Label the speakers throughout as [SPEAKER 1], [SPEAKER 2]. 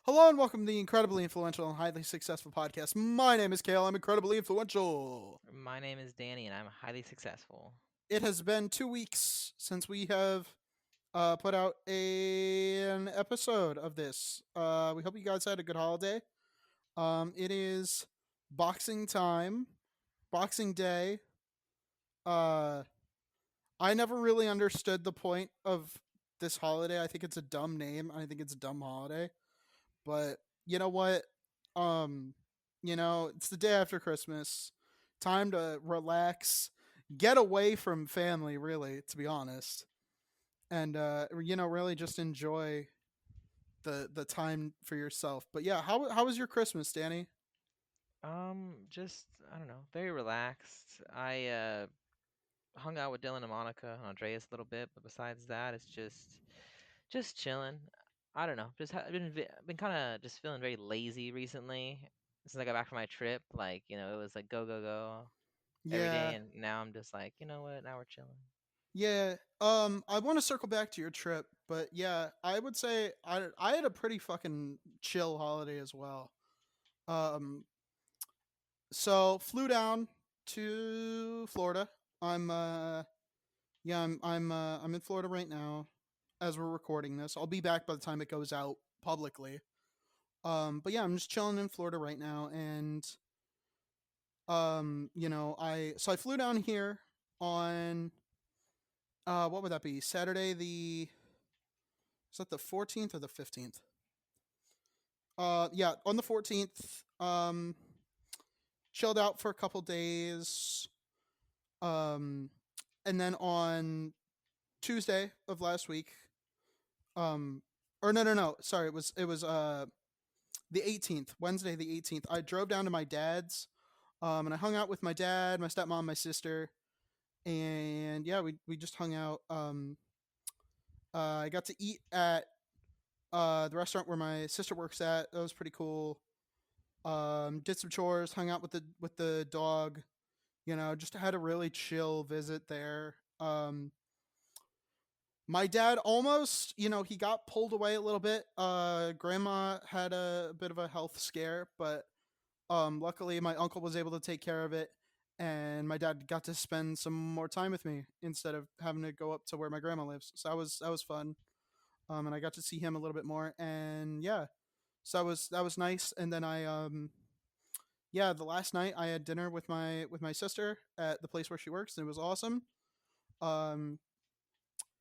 [SPEAKER 1] Hello and welcome to the incredibly influential and highly successful podcast. My name is Kael. I'm incredibly influential.
[SPEAKER 2] My name is Danny, and I'm highly successful.
[SPEAKER 1] It has been 2 weeks since we have put out an episode of this. We hope you guys had a good holiday. It is Boxing time, Boxing Day. Uh, I never really understood the point of this holiday. I think it's a dumb name. I think it's a dumb holiday. But you know what? Um, it's the day after Christmas. Time to relax, get away from family, really, to be honest. And really just enjoy the time for yourself. But yeah, how was your Christmas, Danny?
[SPEAKER 2] Just I don't know, very relaxed. I hung out with Dylan and Monica and Andreas a little bit, but besides that, it's just chilling. I don't know, just been kind of just feeling very lazy recently since I got back from my trip. Like it was like go go go every day,
[SPEAKER 1] Yeah.
[SPEAKER 2] and now I'm just like, you know what? Now we're chilling.
[SPEAKER 1] Yeah. I want to circle back to your trip, but yeah, I would say I had a pretty fucking chill holiday as well. Um so flew down to Florida. I'm Yeah, I'm in Florida right now as we're recording this. I'll be back by the time it goes out publicly. But yeah, I'm just chilling in Florida right now, and I flew down here on what would that be? Saturday the is that the 14th or the 15th? Yeah, on the 14th. Chilled out for a couple days. Um, and then on Tuesday of last week, um, or no, sorry, it was the 18th, Wednesday the 18th. I drove down to my dad's, and I hung out with my dad, my stepmom, my sister, and yeah, we just hung out. I got to eat at the restaurant where my sister works at. That was pretty cool. Did some chores, hung out with the dog. Just had a really chill visit there. My dad almost, he got pulled away a little bit. Grandma had a bit of a health scare, but luckily, my uncle was able to take care of it, and my dad got to spend some more time with me instead of having to go up to where my grandma lives. So that was fun, and I got to see him a little bit more. And yeah, so that was nice. And then yeah, the last night I had dinner with my sister at the place where she works, and it was awesome. Um,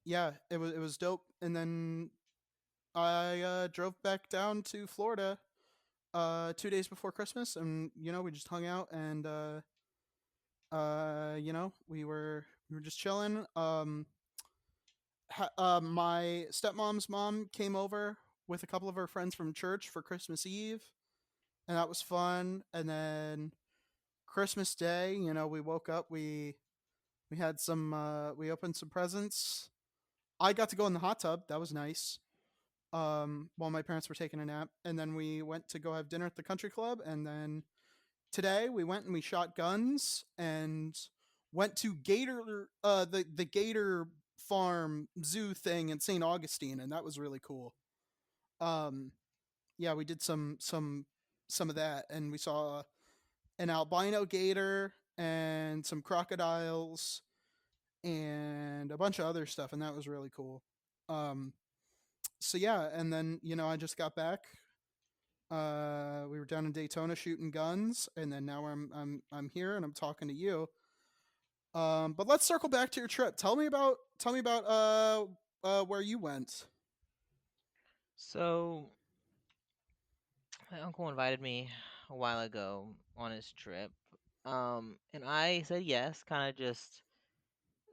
[SPEAKER 1] yeah, it was dope. And then I drove back down to Florida 2 days before Christmas, and we just hung out and we were just chilling. My stepmom's mom came over with a couple of her friends from church for Christmas Eve, and that was fun. And then Christmas Day, we woke up, we had some, we opened some presents. I got to go in the hot tub. That was nice. While my parents were taking a nap, and then we went to go have dinner at the country club, and then today we went and we shot guns and went to the Gator Farm Zoo thing in St. Augustine, and that was really cool. Um, yeah, we did some of that, and we saw an albino gator and some crocodiles and a bunch of other stuff, and that was really cool. Um, so yeah, and then I just got back. We were down in Daytona shooting guns, and then now I'm here and I'm talking to you. But let's circle back to your trip. Tell me about where you went.
[SPEAKER 2] So my uncle invited me a while ago on his trip, and I said yes, kind of just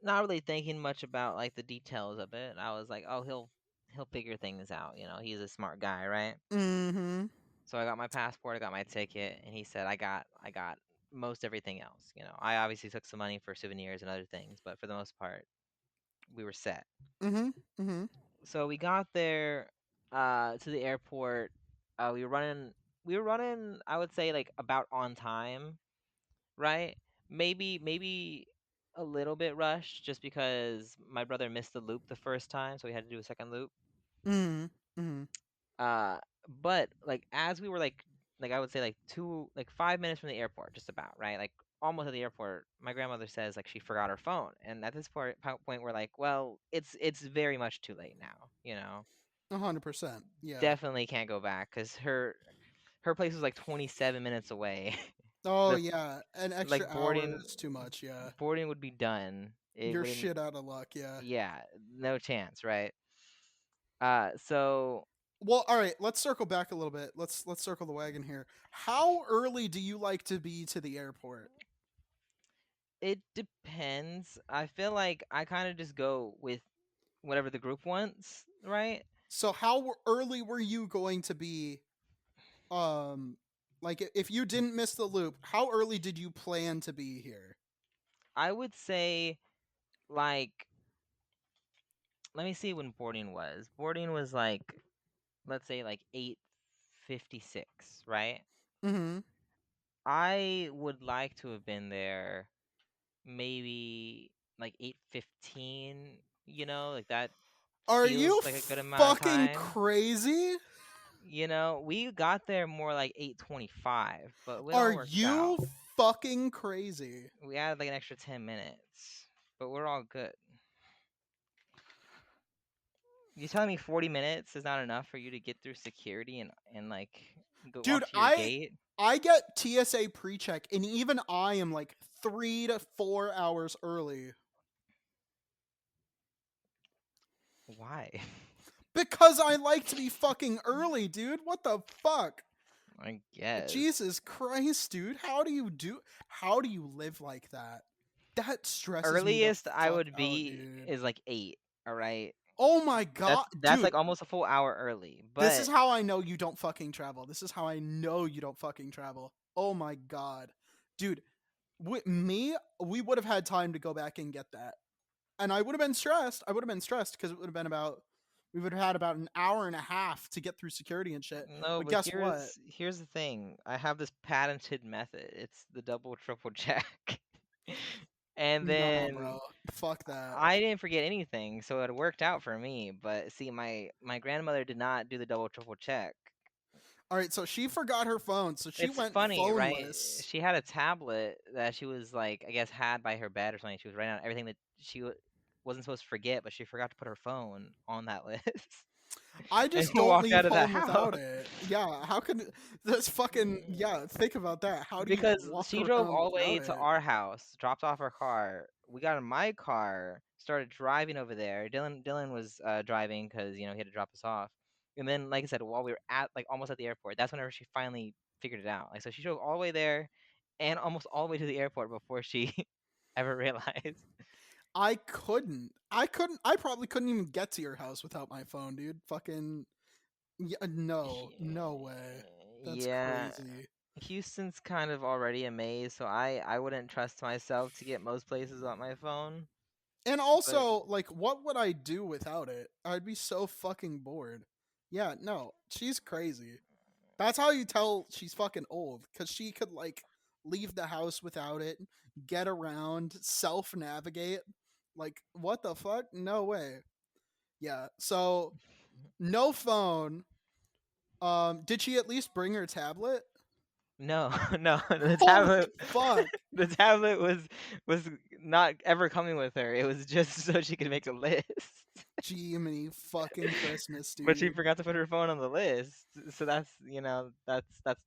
[SPEAKER 2] not really thinking much about like the details of it. I was like, oh, he'll figure things out. He's a smart guy, right?
[SPEAKER 1] Mm-hmm.
[SPEAKER 2] So I got my passport, I got my ticket, and he said I got most everything else. I obviously took some money for souvenirs and other things, but for the most part, we were set.
[SPEAKER 1] Mm-hmm. Mm-hmm.
[SPEAKER 2] So we got there to the airport. We were running I would say like about on time, right? Maybe a little bit rushed just because my brother missed the loop the first time, so we had to do a second loop.
[SPEAKER 1] Mm-hmm. Mm-hmm.
[SPEAKER 2] Uh But like as we were like I would say like 5 minutes from the airport, just about right, like almost at the airport, my grandmother says like she forgot her phone, and at this point we're like, well, it's very much too late now,
[SPEAKER 1] 100%. Yeah.
[SPEAKER 2] definitely can't go back because her place was like 27 minutes away.
[SPEAKER 1] Oh
[SPEAKER 2] the
[SPEAKER 1] yeah, an extra
[SPEAKER 2] like
[SPEAKER 1] hour is too much. Yeah,
[SPEAKER 2] boarding would be done. It
[SPEAKER 1] you're
[SPEAKER 2] wouldn't.
[SPEAKER 1] shit out of luck. Yeah.
[SPEAKER 2] Yeah, no chance, right? So
[SPEAKER 1] Well, all right. Let's circle back a little bit. Let's circle the wagon here. How early do you like to be to the airport?
[SPEAKER 2] it depends. I feel like I kind of just go with whatever the group wants, right?
[SPEAKER 1] So how early were you going to be? Um, like if you didn't miss the loop, how early did you plan to be here?
[SPEAKER 2] I would say like let me see when boarding was. Boarding was like let's say like 8:56, right?
[SPEAKER 1] Mm-hmm.
[SPEAKER 2] I would like to have been there maybe like 8:15, like that
[SPEAKER 1] Are
[SPEAKER 2] feels
[SPEAKER 1] you
[SPEAKER 2] like a good amount of
[SPEAKER 1] fucking
[SPEAKER 2] time.
[SPEAKER 1] crazy?
[SPEAKER 2] We got there more like 8:25, but it
[SPEAKER 1] Are
[SPEAKER 2] all worked
[SPEAKER 1] you
[SPEAKER 2] out.
[SPEAKER 1] fucking crazy?
[SPEAKER 2] We added like an extra 10 minutes, but we're all good. You telling me 40 minutes is not enough for you to get through security and like go
[SPEAKER 1] Dude,
[SPEAKER 2] walk to your gate?
[SPEAKER 1] I get TSA pre-check and even I am like 3 to 4 hours early
[SPEAKER 2] Why?
[SPEAKER 1] because I like to be fucking early, dude. What the fuck?
[SPEAKER 2] I guess.
[SPEAKER 1] Jesus Christ, dude. How do you live like that? That stresses me the
[SPEAKER 2] Earliest I
[SPEAKER 1] fuck
[SPEAKER 2] would
[SPEAKER 1] out,
[SPEAKER 2] be
[SPEAKER 1] dude.
[SPEAKER 2] is like 8, all right?
[SPEAKER 1] Oh my god,
[SPEAKER 2] That's
[SPEAKER 1] dude.
[SPEAKER 2] like almost a full hour early.
[SPEAKER 1] This is
[SPEAKER 2] But
[SPEAKER 1] how I know you don't fucking travel. This is how I know you don't fucking travel. Oh my god. Dude, with me, we would have had time to go back and get that. And I would have been stressed. I would have been stressed because it would have been about we would have had about an hour and a half to get through security and shit.
[SPEAKER 2] no,
[SPEAKER 1] But
[SPEAKER 2] but
[SPEAKER 1] guess what?
[SPEAKER 2] here's the thing. I have this patented method. It's the double triple check. And
[SPEAKER 1] Nah,
[SPEAKER 2] then
[SPEAKER 1] bro. Fuck that.
[SPEAKER 2] I didn't forget anything, so it worked out for me. But see, my grandmother did not do the double triple check.
[SPEAKER 1] All right, so she forgot her phone, so she
[SPEAKER 2] It's
[SPEAKER 1] went
[SPEAKER 2] funny, right?
[SPEAKER 1] phoneless.
[SPEAKER 2] She had a tablet that she was like, I guess, had by her bed or something. She was writing out everything that she wasn't supposed to forget, but she forgot to put her phone on that list
[SPEAKER 1] I
[SPEAKER 2] and
[SPEAKER 1] just don't
[SPEAKER 2] walked
[SPEAKER 1] leave
[SPEAKER 2] out of the
[SPEAKER 1] home
[SPEAKER 2] house.
[SPEAKER 1] without it. Yeah, how could this fucking yeah, think about that. How do you
[SPEAKER 2] Because
[SPEAKER 1] walk
[SPEAKER 2] she drove
[SPEAKER 1] around
[SPEAKER 2] all the way
[SPEAKER 1] without
[SPEAKER 2] to
[SPEAKER 1] it?
[SPEAKER 2] our house, dropped off her car. We got in my car, started driving over there. Dylan was driving because he had to drop us off. And then, like I said, while we were at like almost at the airport, that's whenever she finally figured it out. Like so, she drove all the way there, and almost all the way to the airport before she ever realized.
[SPEAKER 1] I probably couldn't even get to your house without my phone, dude. Fucking yeah, no. No way. That's
[SPEAKER 2] Yeah,
[SPEAKER 1] crazy.
[SPEAKER 2] Houston's kind of already a maze, so I wouldn't trust myself to get most places on my phone.
[SPEAKER 1] And
[SPEAKER 2] But
[SPEAKER 1] also, like, what would I do without it? I'd be so fucking bored. Yeah, no, she's crazy. That's how you tell she's fucking old, because she could, like, leave the house without it, get around, self navigate. Like, what the fuck? No way. Yeah, so no phone. Did she at least bring her tablet?
[SPEAKER 2] no, no, the
[SPEAKER 1] Holy
[SPEAKER 2] tablet,
[SPEAKER 1] fuck.
[SPEAKER 2] the tablet was not ever coming with her. It was just so she could make a list.
[SPEAKER 1] Jiminy fucking Christmas,
[SPEAKER 2] But she
[SPEAKER 1] dude.
[SPEAKER 2] forgot to put her phone on the list. So that's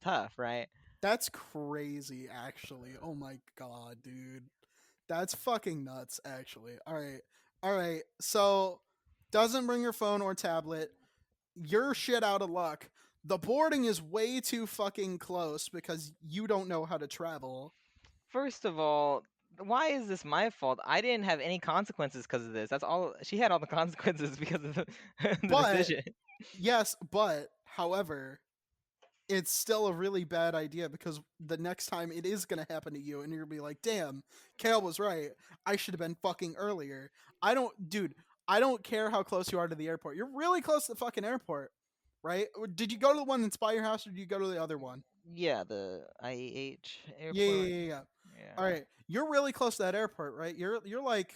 [SPEAKER 2] tough, right?
[SPEAKER 1] That's crazy, actually. Oh my god, dude. That's fucking nuts, actually. All right. All right. So, doesn't bring your phone or tablet. You're shit out of luck. The boarding is way too fucking close because you don't know how to travel.
[SPEAKER 2] First of all, why is this my fault? I didn't have any consequences because of this. That's all. She had all the consequences because of the
[SPEAKER 1] But,
[SPEAKER 2] decision.
[SPEAKER 1] yes, but, however, it's still a really bad idea because the next time it is going to happen to you and you're going to be like, damn, Kale was right. I should have been fucking earlier. Dude, I don't care how close you are to the airport. You're really close to the fucking airport, right? Did you go to the one that's by your house or did you go to the other one?
[SPEAKER 2] Yeah, the IEH
[SPEAKER 1] Yeah, yeah,
[SPEAKER 2] airport.
[SPEAKER 1] yeah, yeah. All
[SPEAKER 2] Yeah.
[SPEAKER 1] right. You're really close to that airport, right? You're like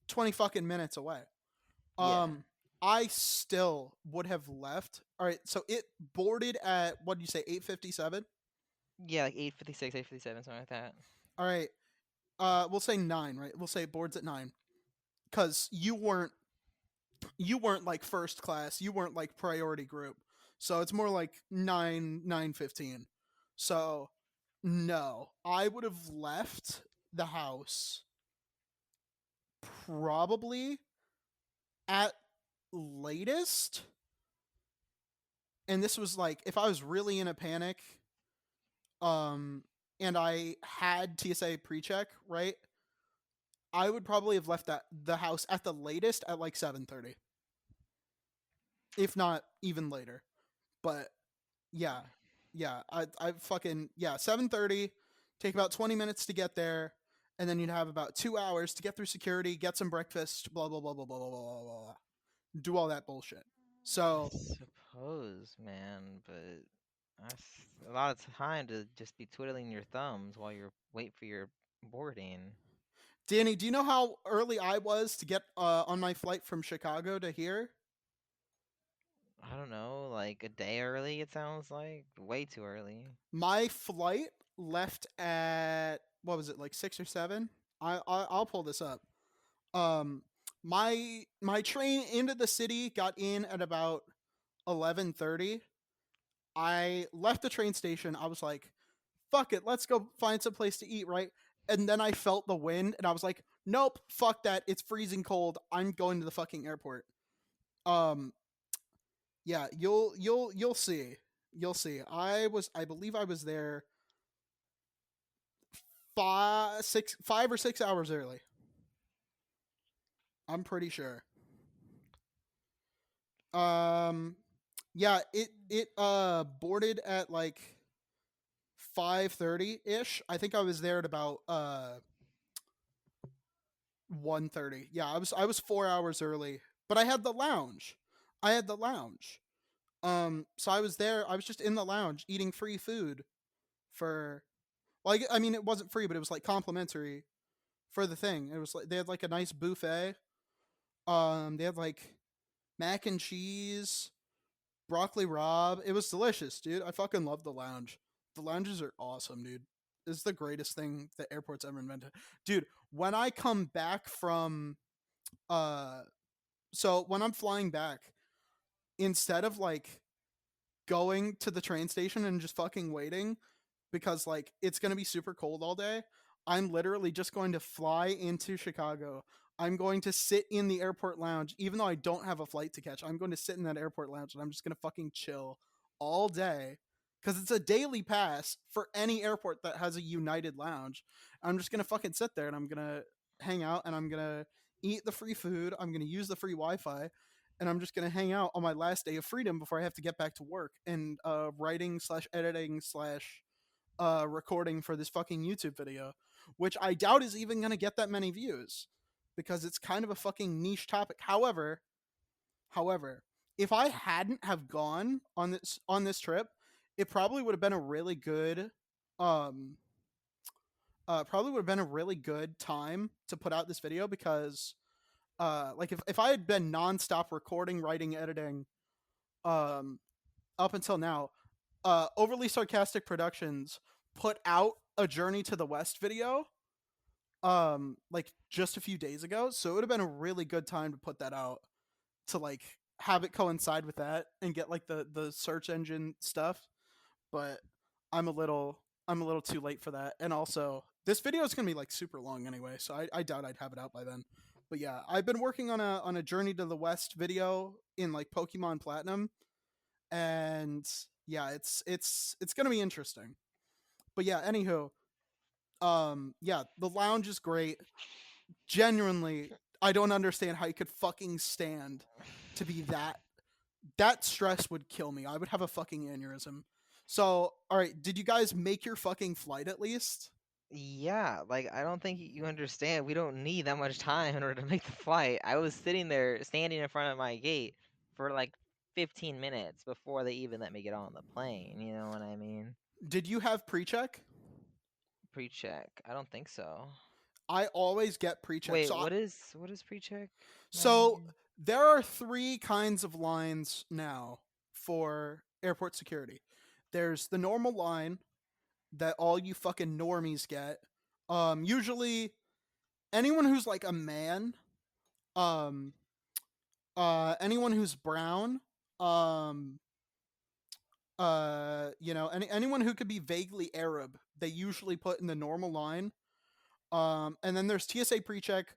[SPEAKER 1] 20 fucking minutes away.
[SPEAKER 2] Yeah.
[SPEAKER 1] Um I still would have left. All right, so it boarded at what did you say, 8:57?
[SPEAKER 2] Yeah, like 8:56, 8:57, something like that.
[SPEAKER 1] All right, we'll say 9, right? We'll say it boards at 9 because you weren't like first class, you weren't like priority group, so it's more like 9:15. So no, I would have left the house probably at latest, and this was like if I was really in a panic, um, and I had TSA pre-check, right? I would probably have left the house at the latest at like 7:30, if not even later. But yeah, yeah, I fucking yeah, 7:30. Take about 20 minutes to get there, and then you'd have about 2 hours to get through security, get some breakfast, blah blah blah blah blah blah blah blah, blah. Do all that bullshit.
[SPEAKER 2] I
[SPEAKER 1] So,
[SPEAKER 2] suppose, man, but that's a lot of time to just be twiddling your thumbs while you're wait for your boarding.
[SPEAKER 1] Danny, do you know how early I was to get on my flight from Chicago to here?
[SPEAKER 2] I don't know, like a day early, it sounds like. Way too early.
[SPEAKER 1] My flight left at what was it, like 6 or 7? I'll pull this up. Um, my train into the city got in at about 11:30. I left the train station. I was like, "Fuck it, let's go find some place to eat." Right, and then I felt the wind, and I was like, "Nope, fuck that. It's freezing cold. I'm going to the fucking airport." Um, yeah, you'll see. You'll see. I believe I was there 5 or 6 hours early. I'm pretty sure. Um, yeah, it boarded at like 5:30 ish. I think I was there at about 1:30. Yeah, I was 4 hours early, but I had the lounge. I had the lounge. So I was there. I was just in the lounge eating free food for. Well, I mean, it wasn't free, but it was like complimentary for the thing. It was like they had like a nice buffet. They had like mac and cheese, broccoli rabe. It was delicious, dude. I fucking love the lounge. The lounges are awesome, dude. It's the greatest thing the airport's ever invented. Dude, when I come back from uh so when I'm flying back, instead of like going to the train station and just fucking waiting because like it's going to be super cold all day, I'm literally just going to fly into Chicago. I'm going to sit in the airport lounge even though I don't have a flight to catch. I'm going to sit in that airport lounge and I'm just going to fucking chill all day cuz it's a daily pass for any airport that has a United lounge. I'm just going to fucking sit there and I'm going to hang out and I'm going to eat the free food. I'm going to use the free Wi-Fi and I'm just gonna hang out on my last day of freedom before I have to get back to work and writing slash editing slash recording for this fucking YouTube video, which I doubt is even gonna get that many views because it's kind of a fucking niche topic. However, if I hadn't have gone on this trip, it probably would have been a really good um probably would have been a really good time to put out this video because like if I had been nonstop recording, writing, editing, um, up until now, Overly Sarcastic Productions put out a Journey to the West video, like just a few days ago. So it would have been a really good time to put that out to like have it coincide with that and get like the search engine stuff. But I'm a little I'm a little too late for that. And also, this video is gonna be like super long anyway, so I doubt I'd have it out by then. But yeah, I've been working on a Journey to the West video in like Pokemon Platinum, and yeah, it's gonna be interesting. But yeah, anywho, yeah, the lounge is great. Genuinely, I don't understand how you could fucking stand to be that stress would kill me. I would have a fucking aneurysm. So, all right, did you guys make your fucking flight at least?
[SPEAKER 2] Yeah, like I don't think you understand. We don't need that much time in order to make the flight. I was sitting there, standing in front of my gate for like 15 minutes before they even let me get on the plane. You know what I mean?
[SPEAKER 1] Did you have pre-check?
[SPEAKER 2] Pre-check. I don't think so.
[SPEAKER 1] I always get pre-check.
[SPEAKER 2] Wait, what is pre-check? Remind me
[SPEAKER 1] So
[SPEAKER 2] again.
[SPEAKER 1] There are three kinds of lines now for airport security. There's the normal line that all you fucking normies get. Usually anyone who's like a man, um, anyone who's brown, um, anyone who could be vaguely Arab, they usually put in the normal line. And then there's TSA pre-check,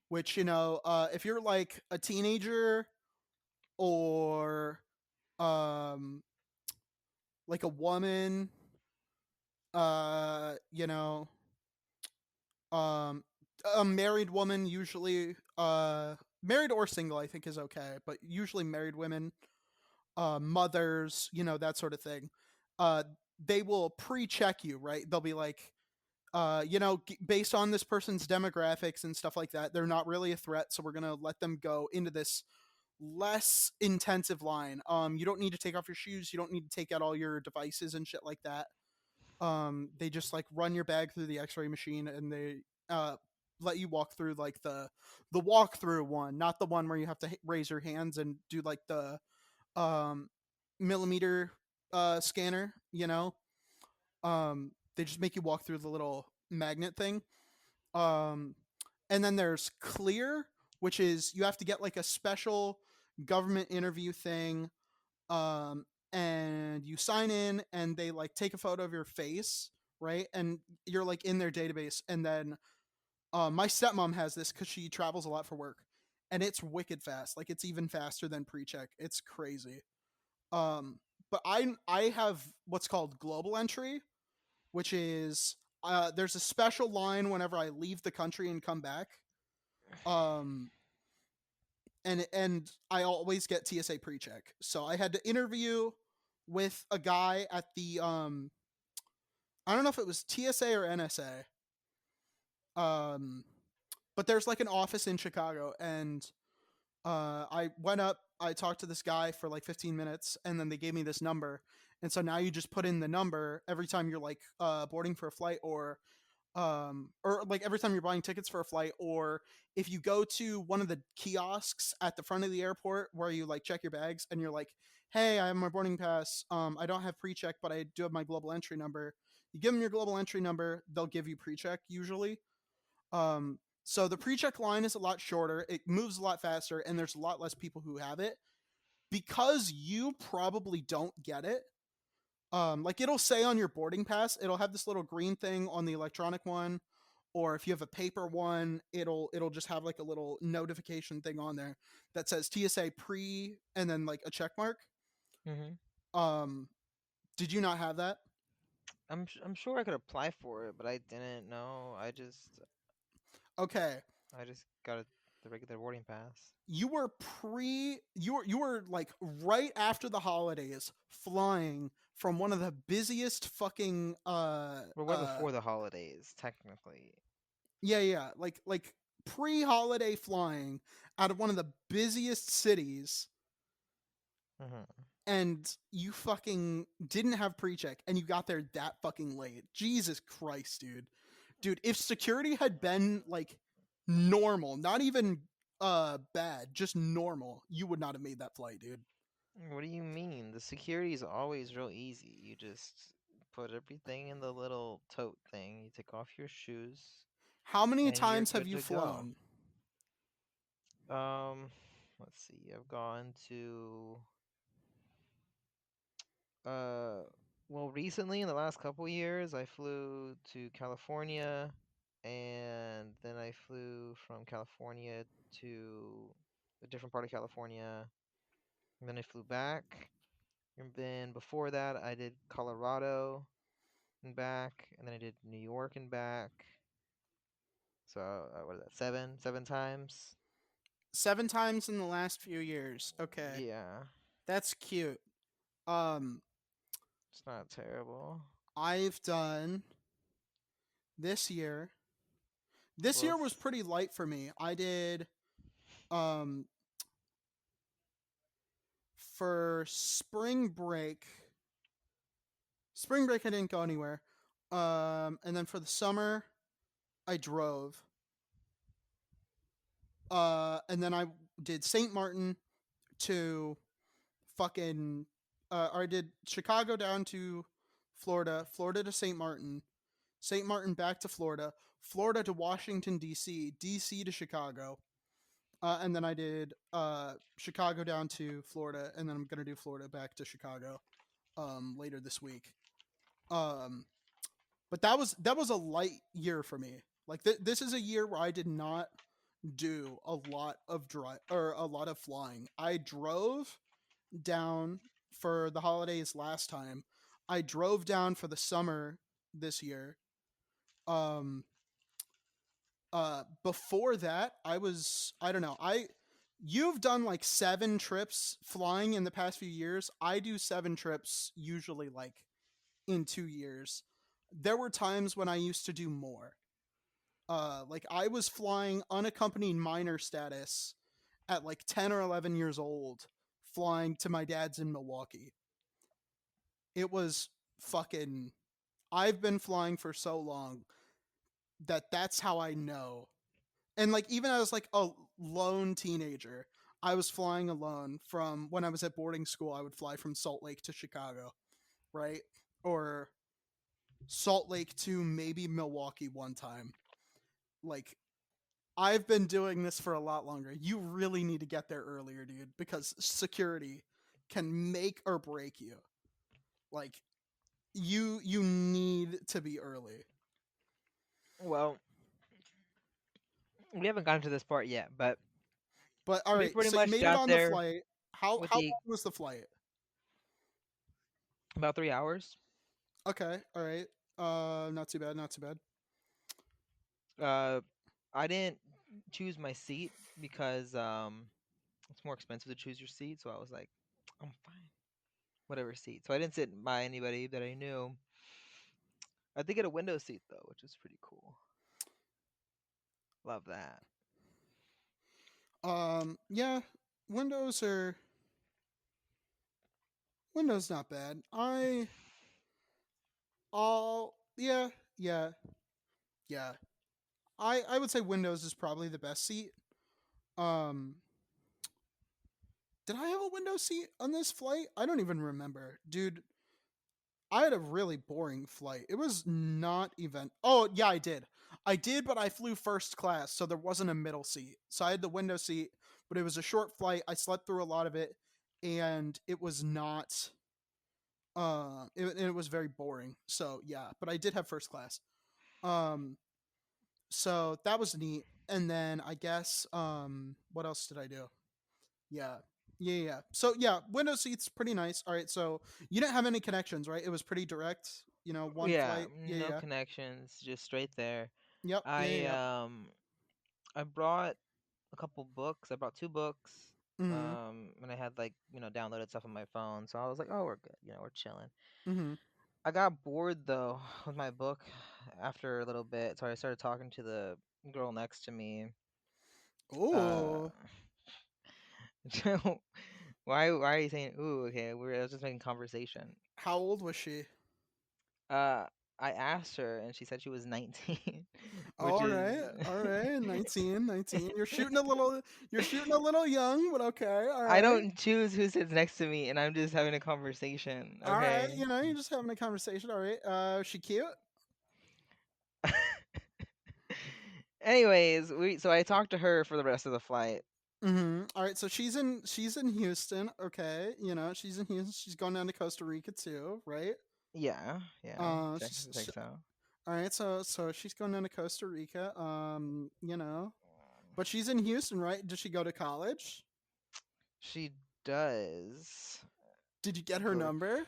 [SPEAKER 1] which if you're like a teenager or um like a woman, uh, you know, um, a married woman usually, married or single, I think is okay, but usually married women, mothers, that sort of thing. Uh, they will pre-check you, right? They'll be like, based on this person's demographics and stuff like that, they're not really a threat, so we're gonna let them go into this less intensive line. You don't need to take off your shoes. You don't need to take out all your devices and shit like that. They just like run your bag through the X-ray machine and they uh let you walk through like the walkthrough one, not the one where you have to raise your hands and do like the um millimeter scanner. They just make you walk through the little magnet thing. Um, and then there's clear, which is you have to get like a special government interview thing. And you sign in and they like take a photo of your face, right? And you're like in their database. And then my stepmom has this because she travels a lot for work, and it's wicked fast. Like it's even faster than pre-check. It's crazy. Um, but I have what's called global entry, which is there's a special line whenever I leave the country and come back. Um, and I always get TSA pre-check. So I had to interview with a guy at the I don't know if it was TSA or NSA. Um, but there's like an office in Chicago, and I went up. I talked to this guy for like 15 minutes, and then they gave me this number. And so now you just put in the number every time you're like boarding for a flight, or like every time you're buying tickets for a flight, or if you go to one of the kiosks at the front of the airport where you like check your bags and you're like, hey, I have my boarding pass, I don't have pre-check but I do have my global entry number. You give them your global entry number, they'll give you pre-check usually. So the pre-check line is a lot shorter, it moves a lot faster, and there's a lot less people who have it because you probably don't get it. Like it'll say on your boarding pass, it'll have this little green thing on the electronic one, or if you have a paper one, it'll just have like a little notification thing on there that says TSA pre and then like a check mark.
[SPEAKER 2] Hmm.
[SPEAKER 1] Um, did you not have that?
[SPEAKER 2] I'm sure I could apply for it, but I didn't know.
[SPEAKER 1] Okay,
[SPEAKER 2] I just got the regular boarding pass.
[SPEAKER 1] you were like right after the holidays flying from one of the busiest fucking
[SPEAKER 2] We're way before the holidays, technically.
[SPEAKER 1] yeah, like pre-holiday flying out of one of the busiest cities,
[SPEAKER 2] Hmm.
[SPEAKER 1] and you fucking didn't have pre-check and you got there that fucking late. Jesus Christ, dude, if security had been like normal, not even bad, just normal, you would not have made that flight, dude.
[SPEAKER 2] What do you mean? The security is always real easy. You just put everything in the little tote thing. You take off your shoes,
[SPEAKER 1] How many
[SPEAKER 2] and you're
[SPEAKER 1] times have
[SPEAKER 2] good
[SPEAKER 1] you
[SPEAKER 2] to go.
[SPEAKER 1] flown?
[SPEAKER 2] Um, let's see. I've gone to uh well, recently in the last couple years, I flew to California, and then I flew from California to a different part of California, and then I flew back. And then before that, I did Colorado and back, and then I did New York and back. So what is that? Seven times.
[SPEAKER 1] 7 times in the last few years. Okay,
[SPEAKER 2] Yeah,
[SPEAKER 1] that's cute. um
[SPEAKER 2] it's not terrible.
[SPEAKER 1] I've done this year. This
[SPEAKER 2] Well,
[SPEAKER 1] year was pretty light for me. I did um for spring break I didn't go anywhere. And then for the summer I drove. And then I did St. Martin to fucking or I did Chicago down to Florida, Florida to St. Martin, St. Martin back to Florida, Florida to Washington D.C., D.C. to Chicago, and then I did Chicago down to Florida, and then I'm gonna do Florida back to Chicago later this week. Um, but that was a light year for me. Like this is a year where I did not do a lot of drive or a lot of flying. I drove down for the holidays last time. I drove down for the summer this year. Um before that, I don't know. You've done like 7 trips flying in the past few years. I do 7 trips usually like in 2 years. There were times when I used to do more. Like I was flying unaccompanied minor status at like 10 or 11 years old, flying to my dad's in Milwaukee. It was fucking I've been flying for so long that that's how I know. And like even as like a lone teenager, I was flying alone from when I was at boarding school. I would fly from Salt Lake to Chicago, right? Or Salt Lake to maybe Milwaukee one time. Like I've been doing this for a lot longer. You really need to get there earlier, dude, because security can make or break you. Like you need to be early.
[SPEAKER 2] Well, we haven't gotten to this part yet, but
[SPEAKER 1] But all
[SPEAKER 2] we
[SPEAKER 1] right,
[SPEAKER 2] pretty
[SPEAKER 1] so you
[SPEAKER 2] much
[SPEAKER 1] made it
[SPEAKER 2] got
[SPEAKER 1] on the
[SPEAKER 2] there
[SPEAKER 1] flight. How
[SPEAKER 2] with
[SPEAKER 1] how
[SPEAKER 2] the
[SPEAKER 1] long was the flight?
[SPEAKER 2] about 3 hours.
[SPEAKER 1] Okay, all right. Not too bad, not too bad.
[SPEAKER 2] Uh, I didn't choose my seat because it's more expensive to choose your seat. So I was like, I'm fine, whatever seat. So I didn't sit by anybody that I knew. I did get a window seat though, which was pretty cool. Love that.
[SPEAKER 1] Yeah, Windows are Windows not bad. Yeah, yeah, yeah. I would say Windows is probably the best seat. Um, did I have a window seat on this flight? I don't even remember, dude. I had a really boring flight. It was not even. Oh yeah, I did. I did, but I flew first class, so there wasn't a middle seat. So I had the window seat, but it was a short flight. I slept through a lot of it, and it was not. It was very boring. So yeah, but I did have first class. Um, so that was neat. And then I guess what else did I do? Yeah. Yeah, yeah. So yeah, window seats pretty nice. All right, so you didn't have any connections, right? It was pretty direct. One
[SPEAKER 2] Yeah,
[SPEAKER 1] flight. Yeah,
[SPEAKER 2] no
[SPEAKER 1] yeah.
[SPEAKER 2] connections, just straight there.
[SPEAKER 1] Yep. Yeah,
[SPEAKER 2] I
[SPEAKER 1] yeah.
[SPEAKER 2] um I brought a couple books. I brought 2 books.
[SPEAKER 1] Mhm.
[SPEAKER 2] And I had like, downloaded stuff on my phone. So I was like, oh, we're good. We're chilling.
[SPEAKER 1] Mhm.
[SPEAKER 2] I got bored though with my book after a little bit, so I started talking to the girl next to me. Uh,
[SPEAKER 1] Oh,
[SPEAKER 2] why are you saying ooh? Okay, I was just making conversation.
[SPEAKER 1] how old was she?
[SPEAKER 2] Uh, I asked her, and she said she was 19, which
[SPEAKER 1] All
[SPEAKER 2] is
[SPEAKER 1] right. All right. 19, 19. You're shooting a little young, but okay. All
[SPEAKER 2] I
[SPEAKER 1] right.
[SPEAKER 2] don't choose who sits next to me, and I'm just having a conversation.
[SPEAKER 1] All right.
[SPEAKER 2] Okay.
[SPEAKER 1] You're just having a conversation. All right. She cute?
[SPEAKER 2] Anyways, so I talked to her for the rest of the flight.
[SPEAKER 1] All right, so she's in Houston. Okay, she's in Houston. She's going down to Costa Rica too, right?
[SPEAKER 2] Yeah, yeah, I think so.
[SPEAKER 1] All right. So she's going down to Costa Rica. But she's in Houston, right? Does she go to college?
[SPEAKER 2] She does
[SPEAKER 1] Did you get her
[SPEAKER 2] go to.
[SPEAKER 1] number?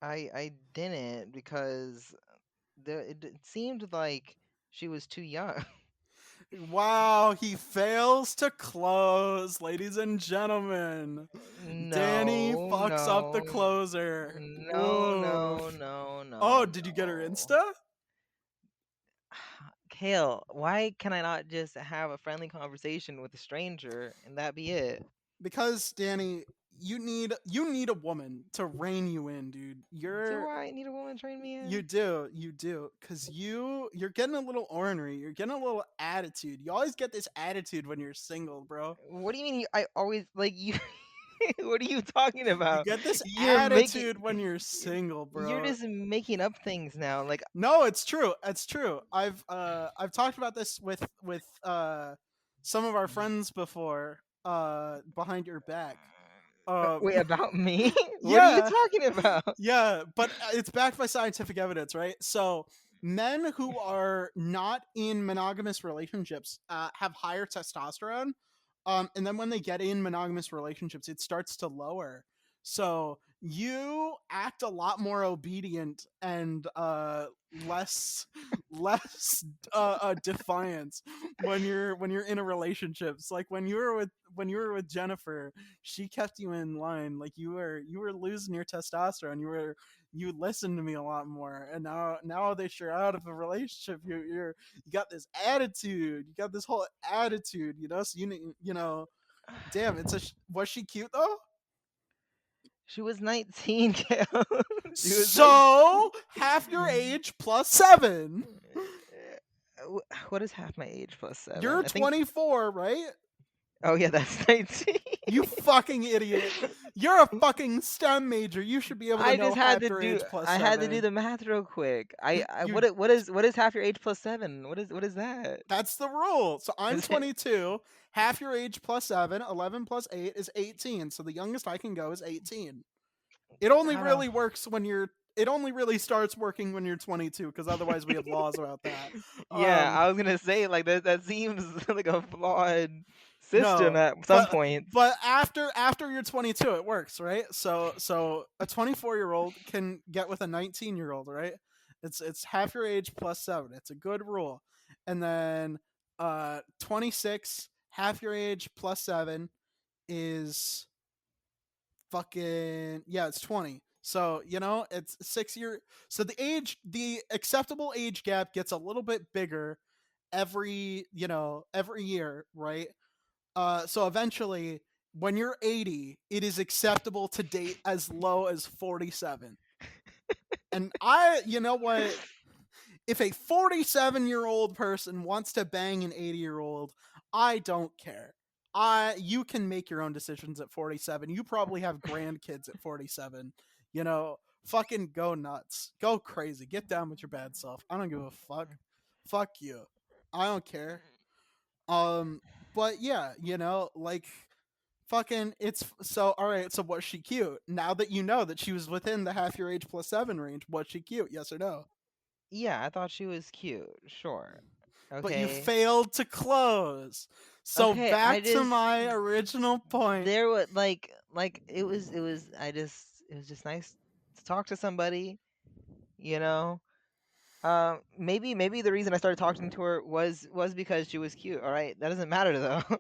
[SPEAKER 2] I didn't because it seemed like she was too young.
[SPEAKER 1] Wow, he fails to close, ladies and gentlemen. Danny
[SPEAKER 2] No,
[SPEAKER 1] fucks up the
[SPEAKER 2] no,
[SPEAKER 1] closer.
[SPEAKER 2] no, no,
[SPEAKER 1] Oof.
[SPEAKER 2] no,
[SPEAKER 1] Oh,
[SPEAKER 2] no,
[SPEAKER 1] did you get her
[SPEAKER 2] no.
[SPEAKER 1] Insta?
[SPEAKER 2] Kale, why can I not just have a friendly conversation with a stranger and that be it?
[SPEAKER 1] Because Danny, you need a woman to rein you in, dude.
[SPEAKER 2] Do I need a woman to train me
[SPEAKER 1] You
[SPEAKER 2] in?
[SPEAKER 1] do, you do, cause you're getting a little ornery. You're getting a little attitude. You always get this attitude when you're single, bro.
[SPEAKER 2] What do you mean? I always like you. What are you talking
[SPEAKER 1] You
[SPEAKER 2] about?
[SPEAKER 1] get this
[SPEAKER 2] You're making.
[SPEAKER 1] attitude when you're single,
[SPEAKER 2] You're
[SPEAKER 1] bro.
[SPEAKER 2] just making up things now. Like,
[SPEAKER 1] No, it's true. It's true. I've talked about this with some of our friends before behind your back. Um
[SPEAKER 2] wait, about me? What are you
[SPEAKER 1] yeah,
[SPEAKER 2] talking about?
[SPEAKER 1] yeah, but it's backed by scientific evidence, right? So men who are not in monogamous relationships have higher testosterone, and then when they get in monogamous relationships, it starts to lower. So you act a lot more obedient and less less defiant when you're in a relationship. It's like when you were with Jennifer, she kept you in line. Like you were losing your testosterone. You listened to me a lot more, and now that you're out of a relationship, you got this attitude. You got this whole attitude, So damn. Was she cute though?
[SPEAKER 2] She was 19, Kale. She was 19.
[SPEAKER 1] So half your age plus 7.
[SPEAKER 2] What is half my age plus 7?
[SPEAKER 1] You're
[SPEAKER 2] I think.
[SPEAKER 1] 24, right?
[SPEAKER 2] Oh yeah, that's 19.
[SPEAKER 1] You fucking idiot. You're a fucking STEM major. You should be able to
[SPEAKER 2] I
[SPEAKER 1] know
[SPEAKER 2] just had
[SPEAKER 1] half
[SPEAKER 2] to
[SPEAKER 1] your
[SPEAKER 2] do.
[SPEAKER 1] age plus
[SPEAKER 2] I had to do
[SPEAKER 1] 7.
[SPEAKER 2] the math real quick.
[SPEAKER 1] You
[SPEAKER 2] What is half your age plus 7? What is that?
[SPEAKER 1] That's the rule. So I'm
[SPEAKER 2] Is it?
[SPEAKER 1] 22. Half your age plus 7, 11 plus 8 is 18. So the youngest I can go is 18. It only
[SPEAKER 2] I don't.
[SPEAKER 1] really works when you're it only really starts working when you're 22 because otherwise we have laws about that.
[SPEAKER 2] Yeah,
[SPEAKER 1] Um
[SPEAKER 2] I was gonna say like that seems like a flawed system
[SPEAKER 1] no,
[SPEAKER 2] at some
[SPEAKER 1] but
[SPEAKER 2] points.
[SPEAKER 1] but after you're 22 it works, right? So a 24-year-old can get with a 19-year-old, right? It's half your age plus 7. It's a good rule. And then 26, half your age plus 7 is fucking, yeah, it's 20. So it's 6 year. So the acceptable age gap gets a little bit bigger every year, right? So eventually, when you're 80, it is acceptable to date as low as 47. And you know what? If a 47-year-old person wants to bang an 80-year-old, I don't care. You can make your own decisions at 47. You probably have grandkids at 47. Fucking go nuts. Go crazy. Get down with your bad self. I don't give a fuck. Fuck you. I don't care. Um but yeah, like fucking it's so all right, so was she cute? Now that you know that she was within the half your age plus 7 range, was she cute? Yes or no?
[SPEAKER 2] Yeah, I thought she was cute. Sure.
[SPEAKER 1] But you
[SPEAKER 2] Okay.
[SPEAKER 1] failed to close. So
[SPEAKER 2] Okay, I
[SPEAKER 1] back to
[SPEAKER 2] just
[SPEAKER 1] my original point.
[SPEAKER 2] there was like it was just nice to talk to somebody, you know. Maybe the reason I started talking to her was because she was cute. All right, that doesn't matter though. I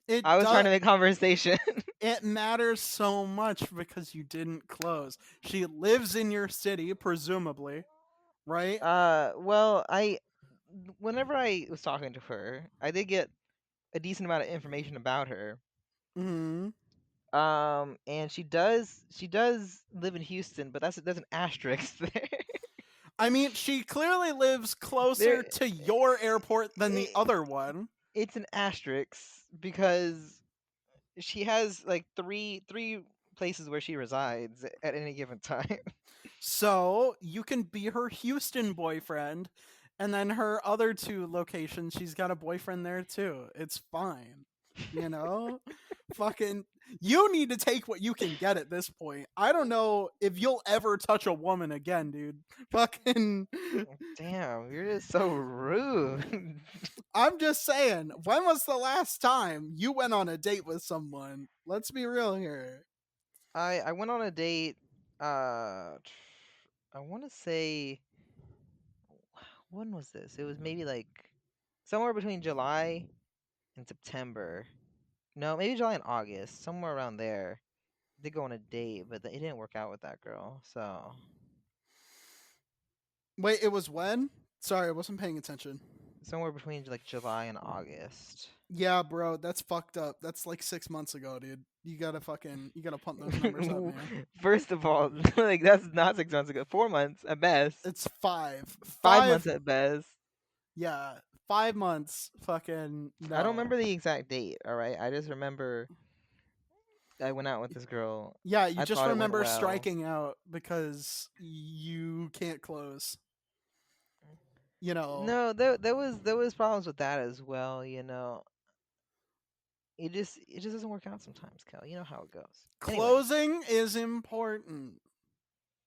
[SPEAKER 1] It
[SPEAKER 2] was trying
[SPEAKER 1] does
[SPEAKER 2] to make conversation.
[SPEAKER 1] it matters so much because you didn't close. She lives in your city, presumably, right?
[SPEAKER 2] Well, whenever I was talking to her, I did get a decent amount of information about her.
[SPEAKER 1] Hmm.
[SPEAKER 2] And she does live in Houston, but that's an asterisk there.
[SPEAKER 1] I mean, she clearly lives
[SPEAKER 2] There,
[SPEAKER 1] closer to your airport than the
[SPEAKER 2] i-
[SPEAKER 1] other one.
[SPEAKER 2] it's an asterisk because she has like three places where she resides at any given time.
[SPEAKER 1] So you can be her Houston boyfriend, and then her other two locations, she's got a boyfriend there too. It's fine. You know? Fucking, you need to take what you can get at this point. I don't know if you'll ever touch a woman again, dude. Fucking,
[SPEAKER 2] Damn, you're just so rude.
[SPEAKER 1] I'm just saying, when was the last time you went on a date with someone? Let's be real here.
[SPEAKER 2] I went on a date. I want to say when was this? It was maybe like somewhere between July and September. No, maybe July and August, somewhere around there. Did go on a date, but it didn't work out with that girl. So
[SPEAKER 1] Wait, it was when? Sorry, I wasn't paying attention.
[SPEAKER 2] somewhere between like July and August.
[SPEAKER 1] Yeah, bro, that's fucked up. That's like 6 months ago, dude. You gotta pump those numbers up, man.
[SPEAKER 2] First of all, like that's not 6 months ago. 4 months at best.
[SPEAKER 1] It's five.
[SPEAKER 2] 5 months
[SPEAKER 1] Five.
[SPEAKER 2] at best.
[SPEAKER 1] Yeah, 5 months. Fucking
[SPEAKER 2] I don't
[SPEAKER 1] no.
[SPEAKER 2] remember the exact date. All right, I just remember I went out with this girl.
[SPEAKER 1] Yeah, you
[SPEAKER 2] I
[SPEAKER 1] just
[SPEAKER 2] thought it went
[SPEAKER 1] remember
[SPEAKER 2] well.
[SPEAKER 1] striking out because you can't close. You know,
[SPEAKER 2] No, there was problems with that as well. It just doesn't work out sometimes, Kel. You know how it goes. Anyways,
[SPEAKER 1] closing is important.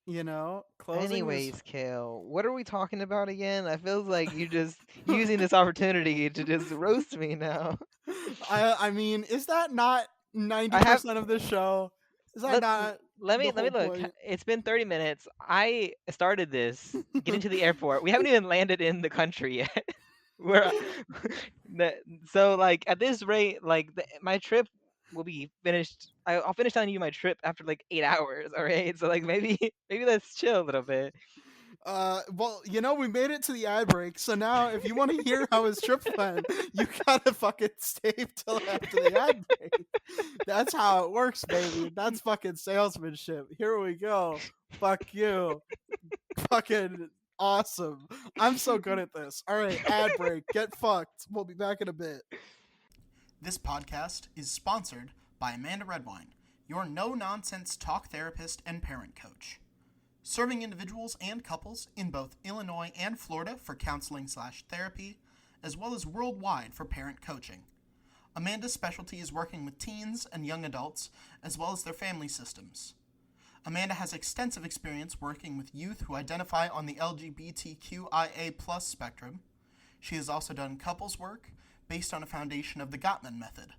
[SPEAKER 1] Closing is.
[SPEAKER 2] anyways, Kale, what are we talking about again? I feel like you're just using this opportunity to just roast me now.
[SPEAKER 1] I mean, is that not ninety
[SPEAKER 2] I have
[SPEAKER 1] percent of the show? Is that
[SPEAKER 2] let
[SPEAKER 1] not the
[SPEAKER 2] let me
[SPEAKER 1] whole
[SPEAKER 2] look.
[SPEAKER 1] point?
[SPEAKER 2] It's been 30 minutes. I started this getting to the airport. We haven't even landed in the country yet. We're the, so like at this rate, like my trip will be finished. I'll finish telling you my trip after like 8 hours. All right, so like maybe maybe let's chill a little bit.
[SPEAKER 1] Well, we made it to the ad break, so now if you want to hear how his trip went, you gotta fucking stay till after the ad break. That's how it works, baby. That's fucking salesmanship. Here we go. Fuck you. Fucking awesome. I'm so good at this. All right, ad break. Get fucked. We'll be back in a bit. This podcast is sponsored by Amanda Redwine, your no nonsense talk therapist and parent coach. Serving individuals and couples in both Illinois and Florida for counseling/therapy, as well as worldwide for parent coaching. Amanda's specialty is working with teens and young adults, as well as their family systems. Amanda has extensive experience working with youth who identify on the LGBTQIA+ spectrum. She has also done couples work based on a foundation of the Gottman method.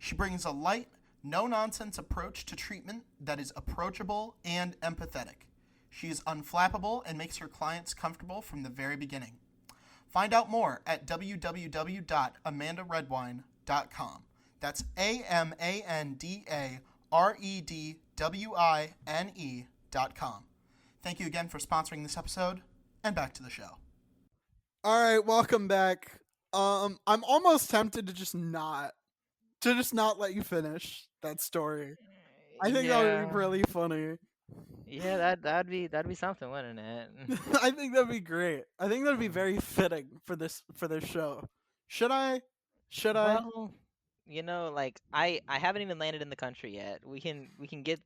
[SPEAKER 1] She brings a light, no nonsense approach to treatment that is approachable and empathetic. She is unflappable and makes her clients comfortable from the very beginning. Find out more at www.amandaredwine.com. That's AMANDAREDWINE.com. Thank you again for sponsoring this episode, and back to the show. All right, welcome back. I'm almost tempted to just not let you finish that story. I think that would be
[SPEAKER 2] Yeah,
[SPEAKER 1] really funny.
[SPEAKER 2] yeah, that'd be something, wouldn't it?
[SPEAKER 1] I think that'd be great. I think that'd be very fitting for this show. Should I? Should I?
[SPEAKER 2] Well, like I haven't even landed in the country yet. We can get,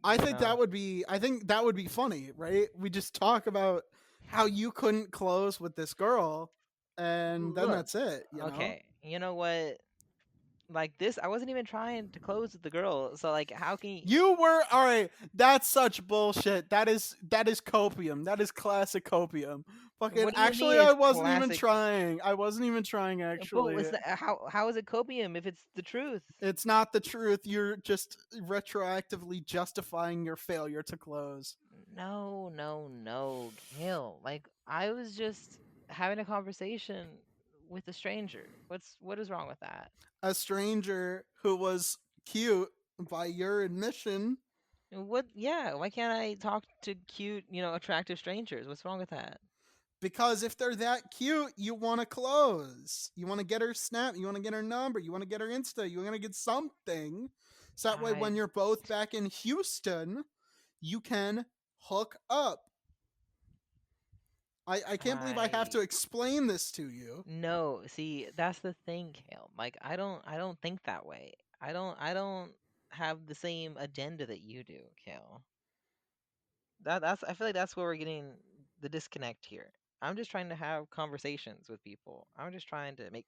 [SPEAKER 1] I
[SPEAKER 2] you
[SPEAKER 1] think
[SPEAKER 2] know.
[SPEAKER 1] that would be. I think that would be funny, right? We just talk about how you couldn't close with this girl, and then
[SPEAKER 2] Look,
[SPEAKER 1] that's it.
[SPEAKER 2] okay, you know what? Like this, I wasn't even trying to close with the girl. So like, how can you?
[SPEAKER 1] You were all right. That's such bullshit. That is copium. That is classic copium. Fucking.
[SPEAKER 2] What do you
[SPEAKER 1] Actually,
[SPEAKER 2] mean
[SPEAKER 1] I
[SPEAKER 2] it's
[SPEAKER 1] wasn't even
[SPEAKER 2] classic?
[SPEAKER 1] trying. I wasn't even trying.
[SPEAKER 2] But
[SPEAKER 1] Actually,
[SPEAKER 2] what's the, how is it copium if it's the truth?
[SPEAKER 1] it's not the truth. You're just retroactively justifying your failure to close.
[SPEAKER 2] No, no, no, Gil. Like I was just having a conversation with a stranger. What is wrong with that?
[SPEAKER 1] A stranger who was cute by your admission.
[SPEAKER 2] What? Yeah. Why can't I talk to cute, attractive strangers? What's wrong with that?
[SPEAKER 1] Because if they're that cute, you want to close. You want to get her snap. You want to get her number. You want to get her Insta. You want to get something. So that way,
[SPEAKER 2] I
[SPEAKER 1] when you're both back in Houston, you can hook up. I can't believe I have
[SPEAKER 2] I
[SPEAKER 1] to explain this to you.
[SPEAKER 2] No, see, that's the thing, Kale. Like I don't think that way. I don't have the same agenda that you do, Kale. That's I feel like that's where we're getting the disconnect here. I'm just trying to have conversations with people. I'm just trying to make,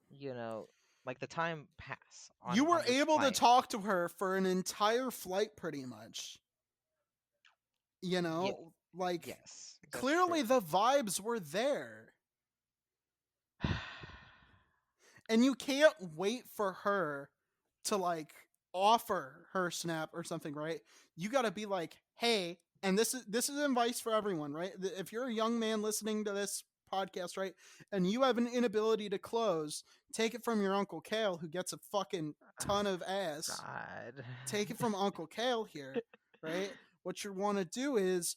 [SPEAKER 2] you know, like the time pass
[SPEAKER 1] You were
[SPEAKER 2] on this
[SPEAKER 1] able to
[SPEAKER 2] flight.
[SPEAKER 1] talk to her for an entire flight, pretty much.
[SPEAKER 2] Yeah,
[SPEAKER 1] Like
[SPEAKER 2] yes, that's
[SPEAKER 1] clearly
[SPEAKER 2] true.
[SPEAKER 1] the vibes were there. And you can't wait for her to like offer her snap or something, right? You got to be like, "Hey," and this is advice for everyone, right? If you're a young man listening to this podcast, right, and you have an inability to close, take it from your uncle Kale who gets a fucking ton of ass.
[SPEAKER 2] God.
[SPEAKER 1] Take it from Uncle Kale here, right? What you want to do is,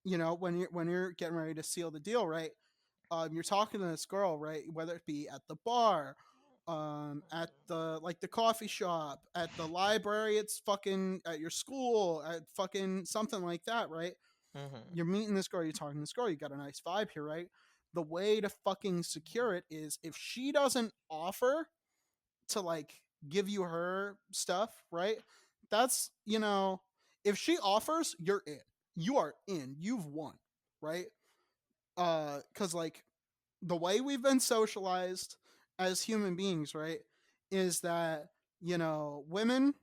[SPEAKER 1] when you're getting ready to seal the deal, right? you're talking to this girl, right? Whether it be at the bar, at the like the coffee shop, at the library, it's fucking at your school, at fucking something like that, right?
[SPEAKER 2] Mhm.
[SPEAKER 1] You're meeting this girl, you're talking to this girl, you got a nice vibe here, right? The way to fucking secure it is if she doesn't offer to like give you her stuff, right? That's, if she offers, you're in. You are in. You've won, right? Cuz like the way we've been socialized as human beings, right, is that, women,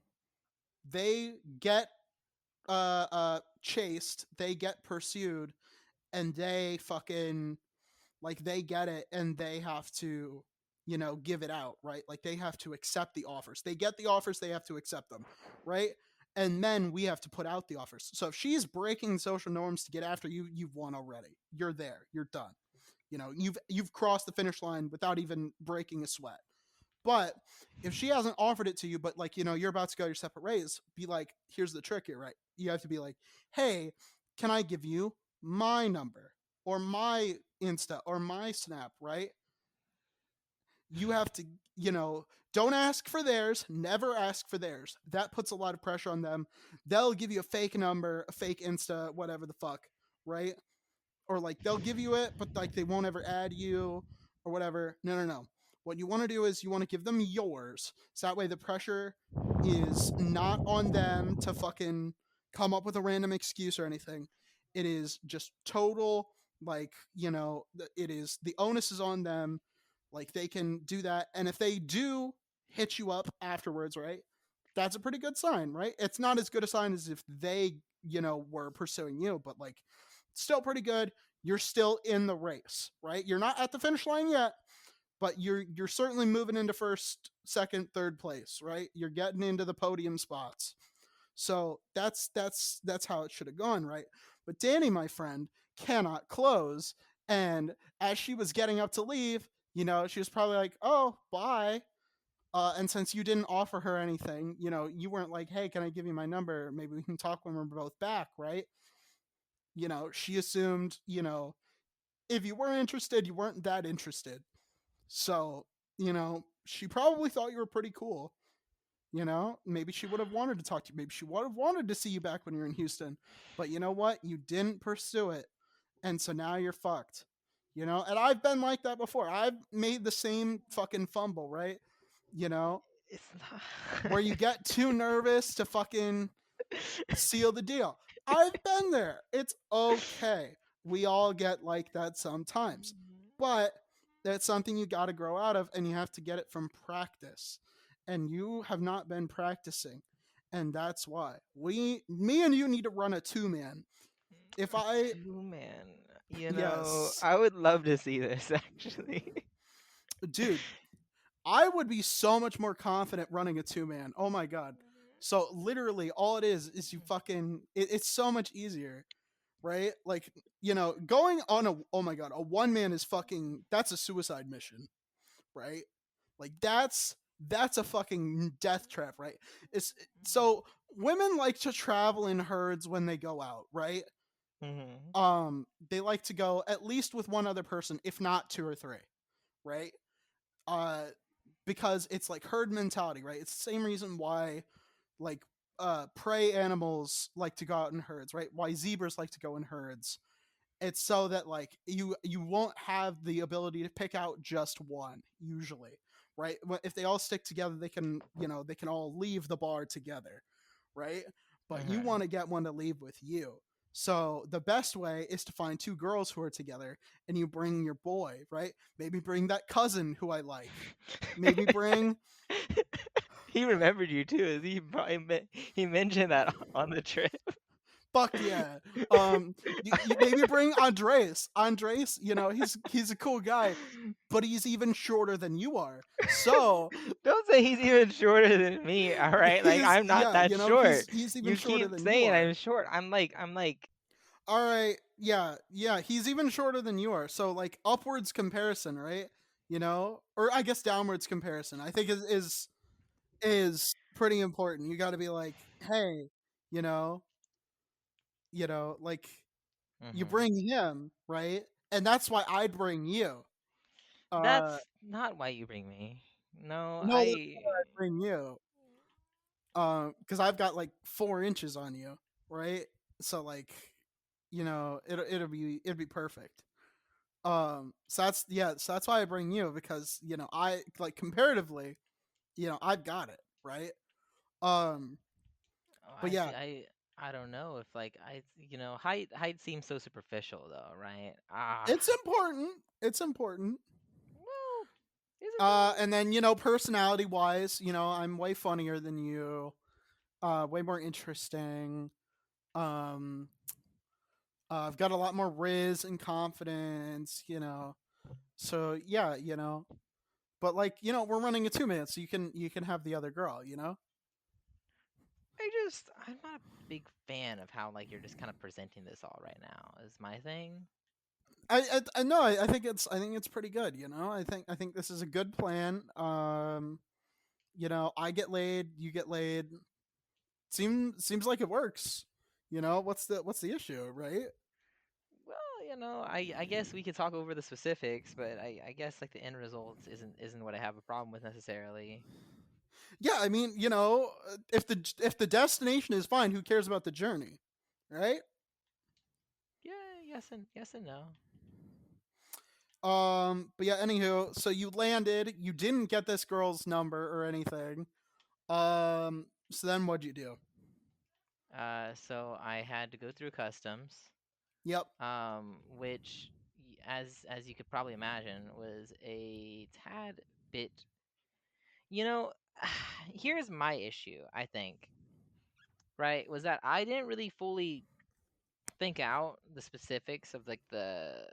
[SPEAKER 1] they get chased, they get pursued, and they fucking like they get it and they have to give it out, right? Like they have to accept the offers, they get the offers, they have to accept them, right? And then we have to put out the offers. So if she's breaking social norms to get after you, you've won already. You're there, you're done. You've crossed the finish line without even breaking a sweat. But if she hasn't offered it to you, but like, you're about to go your separate ways, be like, here's the trick here, right? You have to be like, hey, can I give you my number or my Insta or my Snap, right? You have to, don't ask for theirs, never ask for theirs. That puts a lot of pressure on them. They'll give you a fake number, a fake Insta, whatever the fuck, right? Or like they'll give you it, but like they won't ever add you or whatever. No, no, no. What you want to do is you want to give them yours. So that way the pressure is not on them to fucking come up with a random excuse or anything. It is just total, like, it is the onus is on them. Like they can do that. And if they do hit you up afterwards, right? That's a pretty good sign, right? It's not as good a sign as if they, were pursuing you, but like still pretty good. You're still in the race, right? You're not at the finish line yet, but you're certainly moving into first, second, third place, right? You're getting into the podium spots. So that's how it should have gone, right? But Danny, my friend, cannot close. And as she was getting up to leave, she was probably like, "Oh, bye." And since you didn't offer her anything, you weren't like, "Hey, can I give you my number? Maybe we can talk when we're both back," right? She assumed, if you were interested, you weren't that interested. So, she probably thought you were pretty cool. Maybe she would have wanted to talk to you. Maybe she would have wanted to see you back when you're in Houston. But you know what? You didn't pursue it. And so now you're fucked. And I've been like that before. I've made the same fucking fumble, right? You know,
[SPEAKER 2] It's
[SPEAKER 1] where you get too nervous to fucking seal the deal. I've been there. It's okay. We all get like that sometimes. But that's something you got to grow out of, and you have to get it from practice. And you have not been practicing. And that's why me and you need to run a two-man. If
[SPEAKER 2] a
[SPEAKER 1] I,
[SPEAKER 2] two-man.
[SPEAKER 1] yes,
[SPEAKER 2] I would love to see this actually.
[SPEAKER 1] dude, I would be so much more confident running a two-man. Oh my God. So literally all it is you fucking, it's so much easier, right? Like, going on oh my God, a one man is fucking, that's a suicide mission, right? Like that's a fucking death trap, right? It's so women like to travel in herds when they go out, right?
[SPEAKER 2] Mhm.
[SPEAKER 1] They like to go at least with one other person, if not two or three, right? Uh because it's like herd mentality, right? It's the same reason why like prey animals like to go out in herds, right? Why zebras like to go in herds. It's so that like you won't have the ability to pick out just one usually, right? If they all stick together, they can, they can all leave the bar together, right? But you
[SPEAKER 2] Mhm.
[SPEAKER 1] want to get one to leave with you. So the best way is to find two girls who are together, and you bring your boy, right? Maybe bring that cousin who I like. Maybe bring,
[SPEAKER 2] He remembered you too. He mentioned that on the trip.
[SPEAKER 1] fuck yeah. You maybe bring Andres. Andres, he's a cool guy, but he's even shorter than you are. So
[SPEAKER 2] Don't say he's even shorter than me, all right? Like
[SPEAKER 1] he's
[SPEAKER 2] I'm not
[SPEAKER 1] yeah,
[SPEAKER 2] that short.
[SPEAKER 1] he's even
[SPEAKER 2] You
[SPEAKER 1] shorter
[SPEAKER 2] keep
[SPEAKER 1] than you
[SPEAKER 2] saying
[SPEAKER 1] are.
[SPEAKER 2] I'm short. I'm like
[SPEAKER 1] All right, yeah, yeah, he's even shorter than you are. So like upwards comparison, right? Or I guess downwards comparison. I think is pretty important. You got to be like, hey, you know, like you
[SPEAKER 2] Mhm.
[SPEAKER 1] bring him, right? and that's why I'd bring you. Uh,
[SPEAKER 2] That's not why you bring me. No,
[SPEAKER 1] no, that's
[SPEAKER 2] I.
[SPEAKER 1] why I'd bring you. Because I've got like 4 inches on you, right? So like, it'll be perfect. So that's yeah, so that's why I bring you because I like comparatively, I've got it right. Um,
[SPEAKER 2] Oh,
[SPEAKER 1] but
[SPEAKER 2] I
[SPEAKER 1] yeah,
[SPEAKER 2] see. I don't know if like height seems so superficial though, right? Ah,
[SPEAKER 1] it's important. It's important.
[SPEAKER 2] well, is it though?
[SPEAKER 1] And then personality wise, I'm way funnier than you. Way more interesting. Um, I've got a lot more riz and confidence. So yeah, but like we're running a 2 minute, so you can have the other girl.
[SPEAKER 2] I'm not a big fan of how like you're just kind of presenting this all right now. Is my thing.
[SPEAKER 1] I know. I think it's pretty good. I think this is a good plan. I get laid, you get laid. Seems like it works. What's the issue, right?
[SPEAKER 2] Well, I guess we could talk over the specifics, but I guess like the end results isn't what I have a problem with necessarily.
[SPEAKER 1] Yeah, I mean, if the destination is fine, who cares about the journey, right?
[SPEAKER 2] Yeah, yes and no.
[SPEAKER 1] But yeah, anywho, so you landed, you didn't get this girl's number or anything. So then what'd you do?
[SPEAKER 2] So I had to go through customs,
[SPEAKER 1] Yep.
[SPEAKER 2] which, as you could probably imagine, was a tad bit. You know, here's my issue. I think, right, was that I didn't really fully think out the specifics of like the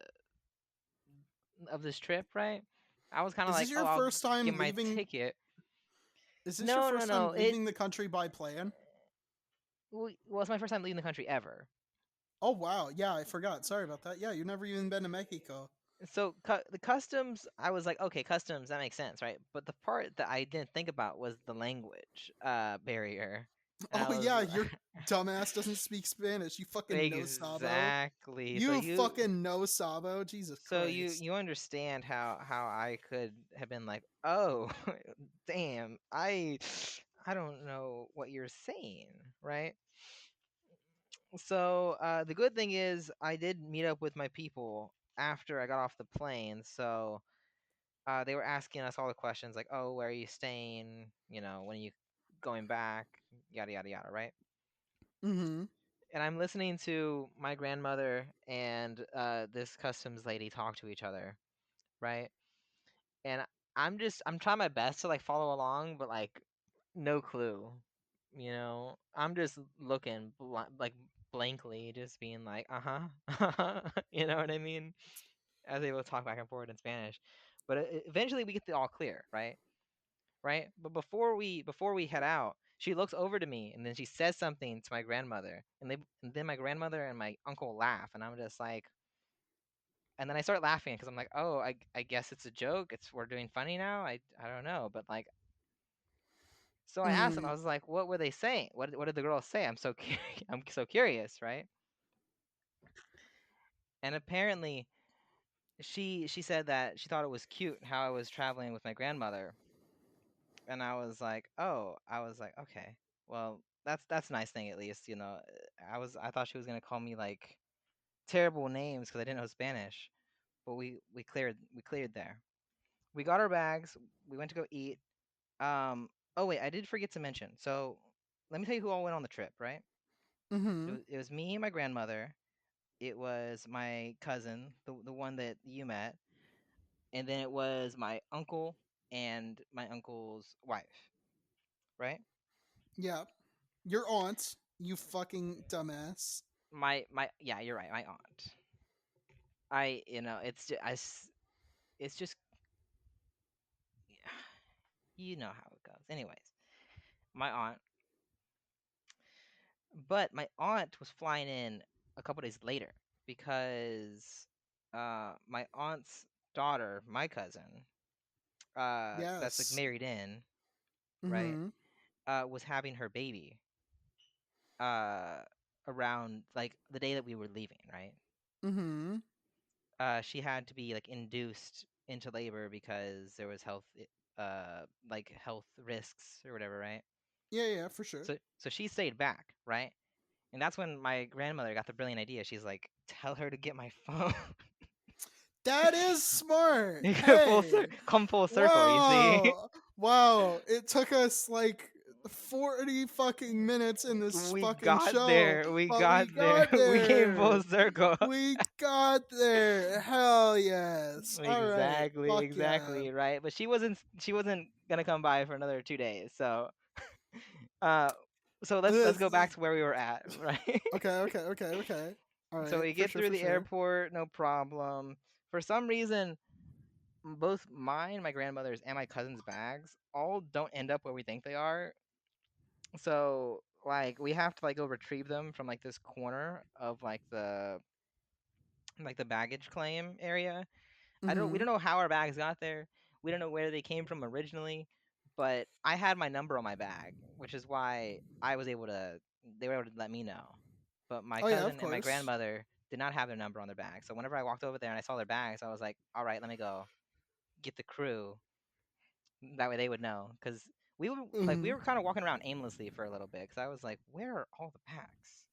[SPEAKER 2] of this trip, right? I was kind of
[SPEAKER 1] Is
[SPEAKER 2] like,
[SPEAKER 1] this
[SPEAKER 2] oh,
[SPEAKER 1] your
[SPEAKER 2] I'll
[SPEAKER 1] first
[SPEAKER 2] get
[SPEAKER 1] time
[SPEAKER 2] my
[SPEAKER 1] leaving?
[SPEAKER 2] ticket.
[SPEAKER 1] Is this your
[SPEAKER 2] No, no,
[SPEAKER 1] first time
[SPEAKER 2] no.
[SPEAKER 1] leaving the country by plane?
[SPEAKER 2] Well, it's my first time leaving the country ever.
[SPEAKER 1] Oh wow, yeah, I forgot. Sorry about that. Yeah, you've never even been to Mexico.
[SPEAKER 2] So the customs, I was like, okay, customs, that makes sense, right? But the part that I didn't think about was the language barrier, and I
[SPEAKER 1] Oh
[SPEAKER 2] was
[SPEAKER 1] yeah, your dumbass doesn't speak Spanish. You fucking know Sabo.
[SPEAKER 2] exactly. So
[SPEAKER 1] You fucking know Sabo. Jesus Christ.
[SPEAKER 2] you understand how I could have been like, oh, damn, I don't know what you're saying, right? So the good thing is I did meet up with my people after I got off the plane. So they were asking us all the questions like, "Oh, where are you staying? When are you going back? Yada yada yada." Right?
[SPEAKER 1] Mm-hmm.
[SPEAKER 2] And I'm listening to my grandmother and this customs lady talk to each other, right? And I'm trying my best to like follow along, but like no clue. I'm just looking like blankly, just being like, uh-huh. You know what I mean? As they will talk back and forth in Spanish. But eventually we get the all clear, right? Right? But before we head out, she looks over to me and then she says something to my grandmother. And then my grandmother and my uncle laugh and I'm just like, and then I start laughing because I'm like, "Oh, I guess it's a joke. We're doing funny now. I don't know." But like, so I asked them.
[SPEAKER 1] Mm-hmm.
[SPEAKER 2] I was like, "What were they saying? What did the girls say?" I'm so I'm so curious, right? And apparently, she said that she thought it was cute how I was traveling with my grandmother, and I was like, "Oh," I was like, "Okay, well, that's a nice thing at least." I thought she was gonna call me like terrible names because I didn't know Spanish, but we cleared there. We got our bags. We went to go eat. Oh wait, I did forget to mention. So let me tell you who all went on the trip, right? It
[SPEAKER 1] Mm-hmm.
[SPEAKER 2] was, it was me and my grandmother. It was my cousin, the one that you met, and then it was my uncle and my uncle's wife, right?
[SPEAKER 1] Yeah. Your aunt, you fucking dumbass.
[SPEAKER 2] My yeah, you're right, my aunt. It's just you know how it goes. Anyways, my aunt, but my aunt was flying in a couple days later because my aunt's daughter, my cousin, that's like
[SPEAKER 1] Yes.
[SPEAKER 2] married in, right?
[SPEAKER 1] Mm-hmm.
[SPEAKER 2] Was having her baby uh around like the day that we were leaving, right?
[SPEAKER 1] Mm-hmm.
[SPEAKER 2] she had to be like induced into labor because there was like health risks or whatever, right?
[SPEAKER 1] Yeah, yeah, for sure.
[SPEAKER 2] So she stayed back, right? And that's when my grandmother got the brilliant idea. She's like, tell her to get my phone.
[SPEAKER 1] That is smart.
[SPEAKER 2] You get
[SPEAKER 1] Hey,
[SPEAKER 2] come full circle, you see?
[SPEAKER 1] whoa, wow! It took us like 40 fucking minutes in this
[SPEAKER 2] We
[SPEAKER 1] fucking
[SPEAKER 2] got
[SPEAKER 1] show,
[SPEAKER 2] there. We
[SPEAKER 1] but we
[SPEAKER 2] got there.
[SPEAKER 1] got
[SPEAKER 2] We came full
[SPEAKER 1] there.
[SPEAKER 2] circle.
[SPEAKER 1] We got there. Hell yes. All right.
[SPEAKER 2] Exactly,
[SPEAKER 1] Fuck yeah.
[SPEAKER 2] exactly, right? But she wasn't gonna come by for another 2 days. Uh so let's
[SPEAKER 1] This,
[SPEAKER 2] go back to where we were at, right?
[SPEAKER 1] okay, okay, okay, okay. All
[SPEAKER 2] So
[SPEAKER 1] right,
[SPEAKER 2] we
[SPEAKER 1] for
[SPEAKER 2] get
[SPEAKER 1] sure,
[SPEAKER 2] through
[SPEAKER 1] for
[SPEAKER 2] the
[SPEAKER 1] sure.
[SPEAKER 2] airport, no problem. For some reason, both mine, my grandmother's, and my cousin's bags all don't end up where we think they are. So like we have to like go retrieve them from like this corner of like the baggage claim area. We
[SPEAKER 1] Mm-hmm.
[SPEAKER 2] don't know how our bags got there. We don't know where they came from originally, but I had my number on my bag, which is why they were able to let me know. But my
[SPEAKER 1] Oh yeah, of
[SPEAKER 2] cousin and my
[SPEAKER 1] course.
[SPEAKER 2] grandmother did not have their number on their bag. So whenever I walked over there and I saw their bags, I was like, "All right, let me go get the crew. That way they would know." Cuz we
[SPEAKER 1] Mm-hmm.
[SPEAKER 2] were kind of walking around aimlessly for a little bit cuz I was like, "Where are all the bags?"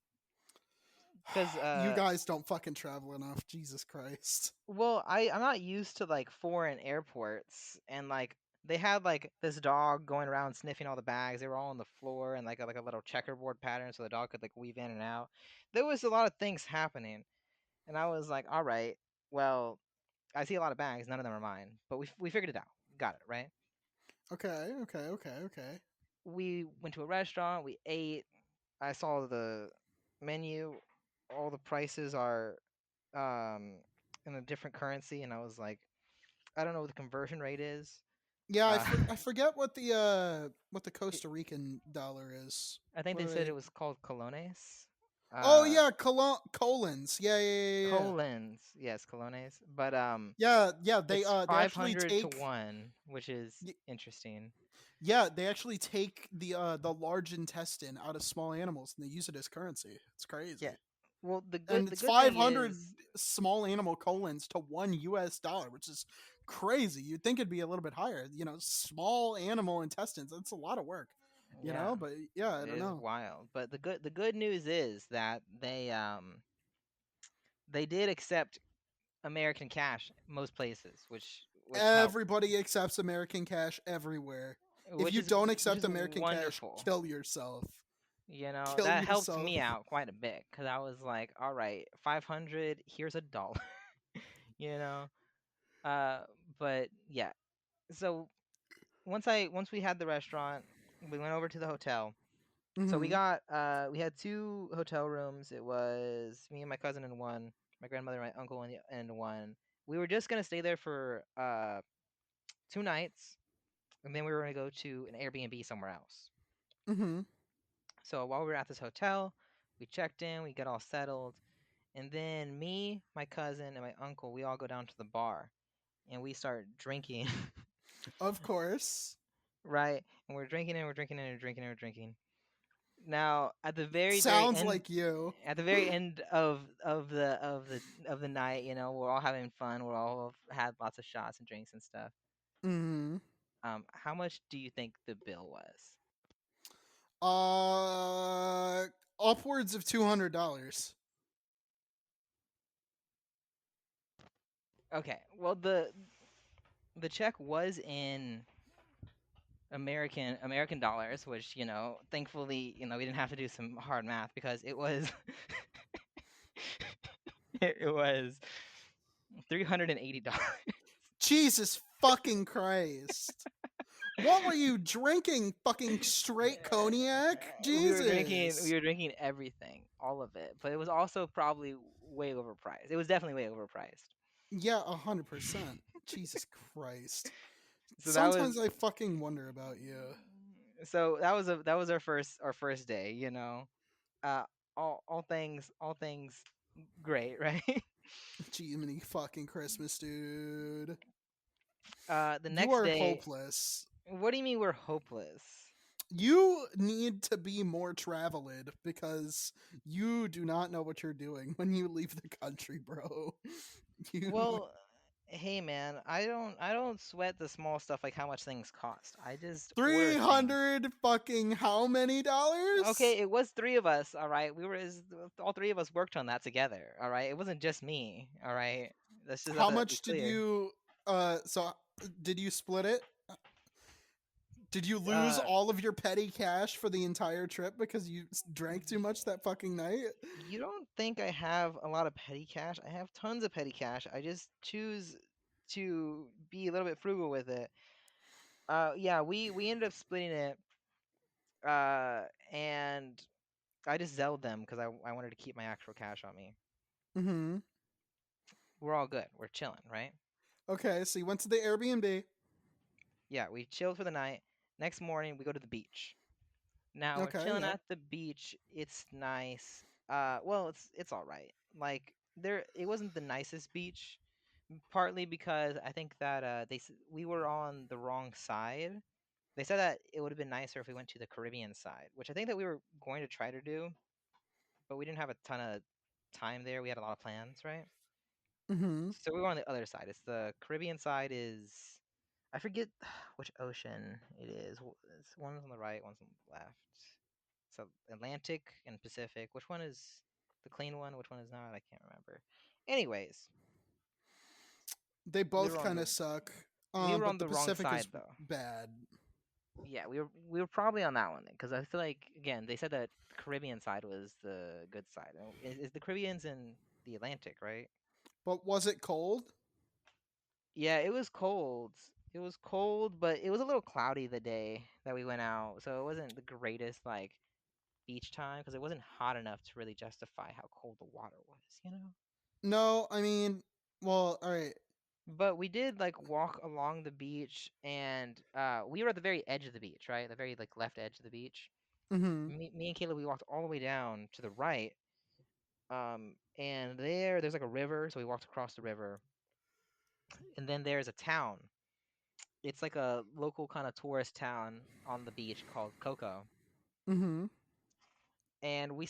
[SPEAKER 2] Cuz
[SPEAKER 1] You guys don't fucking travel enough. Jesus Christ.
[SPEAKER 2] well, I'm not used to like foreign airports and like they had like this dog going around sniffing all the bags. They were all on the floor and like a little checkerboard pattern so the dog could like weave in and out. There was a lot of things happening, and I was like, all right, well, I see a lot of bags. None of them are mine, but we figured it out. Got it right.
[SPEAKER 1] Okay, okay, okay, okay.
[SPEAKER 2] We went to a restaurant. We ate. I saw the menu. All the prices are um in a different currency, and I was like, I don't know what the conversion rate is.
[SPEAKER 1] Yeah,
[SPEAKER 2] Uh,
[SPEAKER 1] I forget what the
[SPEAKER 2] it,
[SPEAKER 1] Costa Rican dollar is.
[SPEAKER 2] I think
[SPEAKER 1] What
[SPEAKER 2] they
[SPEAKER 1] are
[SPEAKER 2] said
[SPEAKER 1] they?
[SPEAKER 2] it was called colones.
[SPEAKER 1] Oh
[SPEAKER 2] Uh,
[SPEAKER 1] yeah, colons. Yeah, yeah, yeah, yeah.
[SPEAKER 2] colons, yes, colones. But
[SPEAKER 1] Yeah, yeah.
[SPEAKER 2] it's
[SPEAKER 1] They
[SPEAKER 2] five
[SPEAKER 1] actually
[SPEAKER 2] hundred to
[SPEAKER 1] take.
[SPEAKER 2] one, which is
[SPEAKER 1] y-
[SPEAKER 2] interesting.
[SPEAKER 1] Yeah, they actually take the large intestine out of small animals and they use it as currency. It's
[SPEAKER 2] Yeah.
[SPEAKER 1] crazy.
[SPEAKER 2] Well,
[SPEAKER 1] And
[SPEAKER 2] the
[SPEAKER 1] it's
[SPEAKER 2] good thing
[SPEAKER 1] 500
[SPEAKER 2] is,
[SPEAKER 1] small animal colons to $1, which is crazy. You'd think it'd be a little bit higher. Small animal intestines. That's a lot of work.
[SPEAKER 2] yeah,
[SPEAKER 1] But yeah, I
[SPEAKER 2] it
[SPEAKER 1] don't
[SPEAKER 2] is
[SPEAKER 1] know.
[SPEAKER 2] wild. But the good news is that they did accept American cash most places, which helped,
[SPEAKER 1] Everybody accepts American cash everywhere. If
[SPEAKER 2] which
[SPEAKER 1] you
[SPEAKER 2] is
[SPEAKER 1] don't
[SPEAKER 2] which
[SPEAKER 1] accept
[SPEAKER 2] is
[SPEAKER 1] American cash,
[SPEAKER 2] wonderful.
[SPEAKER 1] kill yourself.
[SPEAKER 2] You know,
[SPEAKER 1] Kill
[SPEAKER 2] that helped
[SPEAKER 1] yourself.
[SPEAKER 2] me out quite a bit because I was like, all right, 500, here's a dollar, you know? Uh, but yeah, so once we had the restaurant, we went over to the hotel. So
[SPEAKER 1] Hmm.
[SPEAKER 2] we had two hotel rooms. It was me and my cousin in one, my grandmother and my uncle in one. We were just gonna stay there for 2 nights, and then we were gonna go to an Airbnb somewhere else.
[SPEAKER 1] Hmm.
[SPEAKER 2] So while we were at this hotel, we checked in, we got all settled, and then me, my cousin, and my uncle, we all go down to the bar and we start drinking,
[SPEAKER 1] Of course.
[SPEAKER 2] right? And we're drinking and we're drinking and we're drinking and we're drinking. Now,
[SPEAKER 1] Sounds like you.
[SPEAKER 2] at the very end of the night, you know, we're all having fun. We're all had lots of shots and drinks and stuff.
[SPEAKER 1] Hmm.
[SPEAKER 2] How much do you think the bill was?
[SPEAKER 1] Uh, Upwards of $200.
[SPEAKER 2] Okay, well the check was in American dollars, which thankfully, we didn't have to do some hard math because it was it was $380.
[SPEAKER 1] Jesus fucking Christ. What were you drinking? Fucking straight cognac?
[SPEAKER 2] We
[SPEAKER 1] Jesus.
[SPEAKER 2] were drinking everything, all of it, but it was also probably way overpriced. It was definitely way overpriced.
[SPEAKER 1] Yeah, 100%. Jesus Christ.
[SPEAKER 2] So that was
[SPEAKER 1] Sometimes I fucking wonder about you.
[SPEAKER 2] that was our first day. Uh, all things great, right?
[SPEAKER 1] Jiminy fucking Christmas, dude.
[SPEAKER 2] The
[SPEAKER 1] You
[SPEAKER 2] next
[SPEAKER 1] are
[SPEAKER 2] day,
[SPEAKER 1] hopeless.
[SPEAKER 2] what do you mean we're hopeless?
[SPEAKER 1] You need to be more traveled because you do not know what you're doing when you leave the country, bro. You
[SPEAKER 2] Well, hey man, I don't sweat the small stuff like how much things cost. I just order
[SPEAKER 1] three
[SPEAKER 2] things.
[SPEAKER 1] hundred fucking how many dollars?
[SPEAKER 2] Okay, it was three of us, all right. All three of us worked on that together, all right. It wasn't just me, all right. Let's just have
[SPEAKER 1] How
[SPEAKER 2] that be
[SPEAKER 1] much did
[SPEAKER 2] clear.
[SPEAKER 1] you? So did you split it? Did you lose
[SPEAKER 2] Uh,
[SPEAKER 1] all of your petty cash for the entire trip because you drank too much that fucking night?
[SPEAKER 2] you don't think I have a lot of petty cash? I have tons of petty cash. I just choose to be a little bit frugal with it. Yeah, we ended up splitting it. Uh, and I just Zelled them because I wanted to keep my actual cash on me.
[SPEAKER 1] Mm-hmm.
[SPEAKER 2] We're all good. We're chilling, right?
[SPEAKER 1] Okay, so you went to the Airbnb.
[SPEAKER 2] Yeah, we chilled for the night. Next morning, we go to the beach. Now we're
[SPEAKER 1] Okay,
[SPEAKER 2] chilling
[SPEAKER 1] yeah.
[SPEAKER 2] at the beach. It's nice. Well, it's all right. Like it wasn't the nicest beach, partly because I think that we were on the wrong side. They said that it would have been nicer if we went to the Caribbean side, which I think that we were going to try to do, but we didn't have a ton of time there. We had a lot of plans, right?
[SPEAKER 1] Mm-hmm.
[SPEAKER 2] So we were on the other side. It's the Caribbean side is I forget which ocean it is. One's on the right, one's on the left. So Atlantic and Pacific. Which one is the clean one? Which one is not? I can't remember. Anyways,
[SPEAKER 1] They
[SPEAKER 2] we
[SPEAKER 1] both
[SPEAKER 2] were on
[SPEAKER 1] kind
[SPEAKER 2] the
[SPEAKER 1] of suck.
[SPEAKER 2] we were
[SPEAKER 1] But
[SPEAKER 2] on
[SPEAKER 1] the
[SPEAKER 2] the wrong
[SPEAKER 1] Pacific is
[SPEAKER 2] side though.
[SPEAKER 1] bad.
[SPEAKER 2] Yeah, we were probably on that one then, because I feel like again they said that the Caribbean side was the good side. Is the Caribbean's in the Atlantic, right?
[SPEAKER 1] But was it cold?
[SPEAKER 2] Yeah, it was cold. It was cold, but it was a little cloudy the day that we went out, so it wasn't the greatest like beach time because it wasn't hot enough to really justify how cold the water was, you know?
[SPEAKER 1] No, I mean, well, all right.
[SPEAKER 2] But we did like walk along the beach and we were at the very edge of the beach, right? The very like left edge of the beach.
[SPEAKER 1] Mm-hmm.
[SPEAKER 2] Me and Caleb we walked all the way down to the right. And there's like a river, so we walked across the river. And then there's a town. It's like a local kind of tourist town on the beach called Coco.
[SPEAKER 1] Mm-hmm.
[SPEAKER 2] And we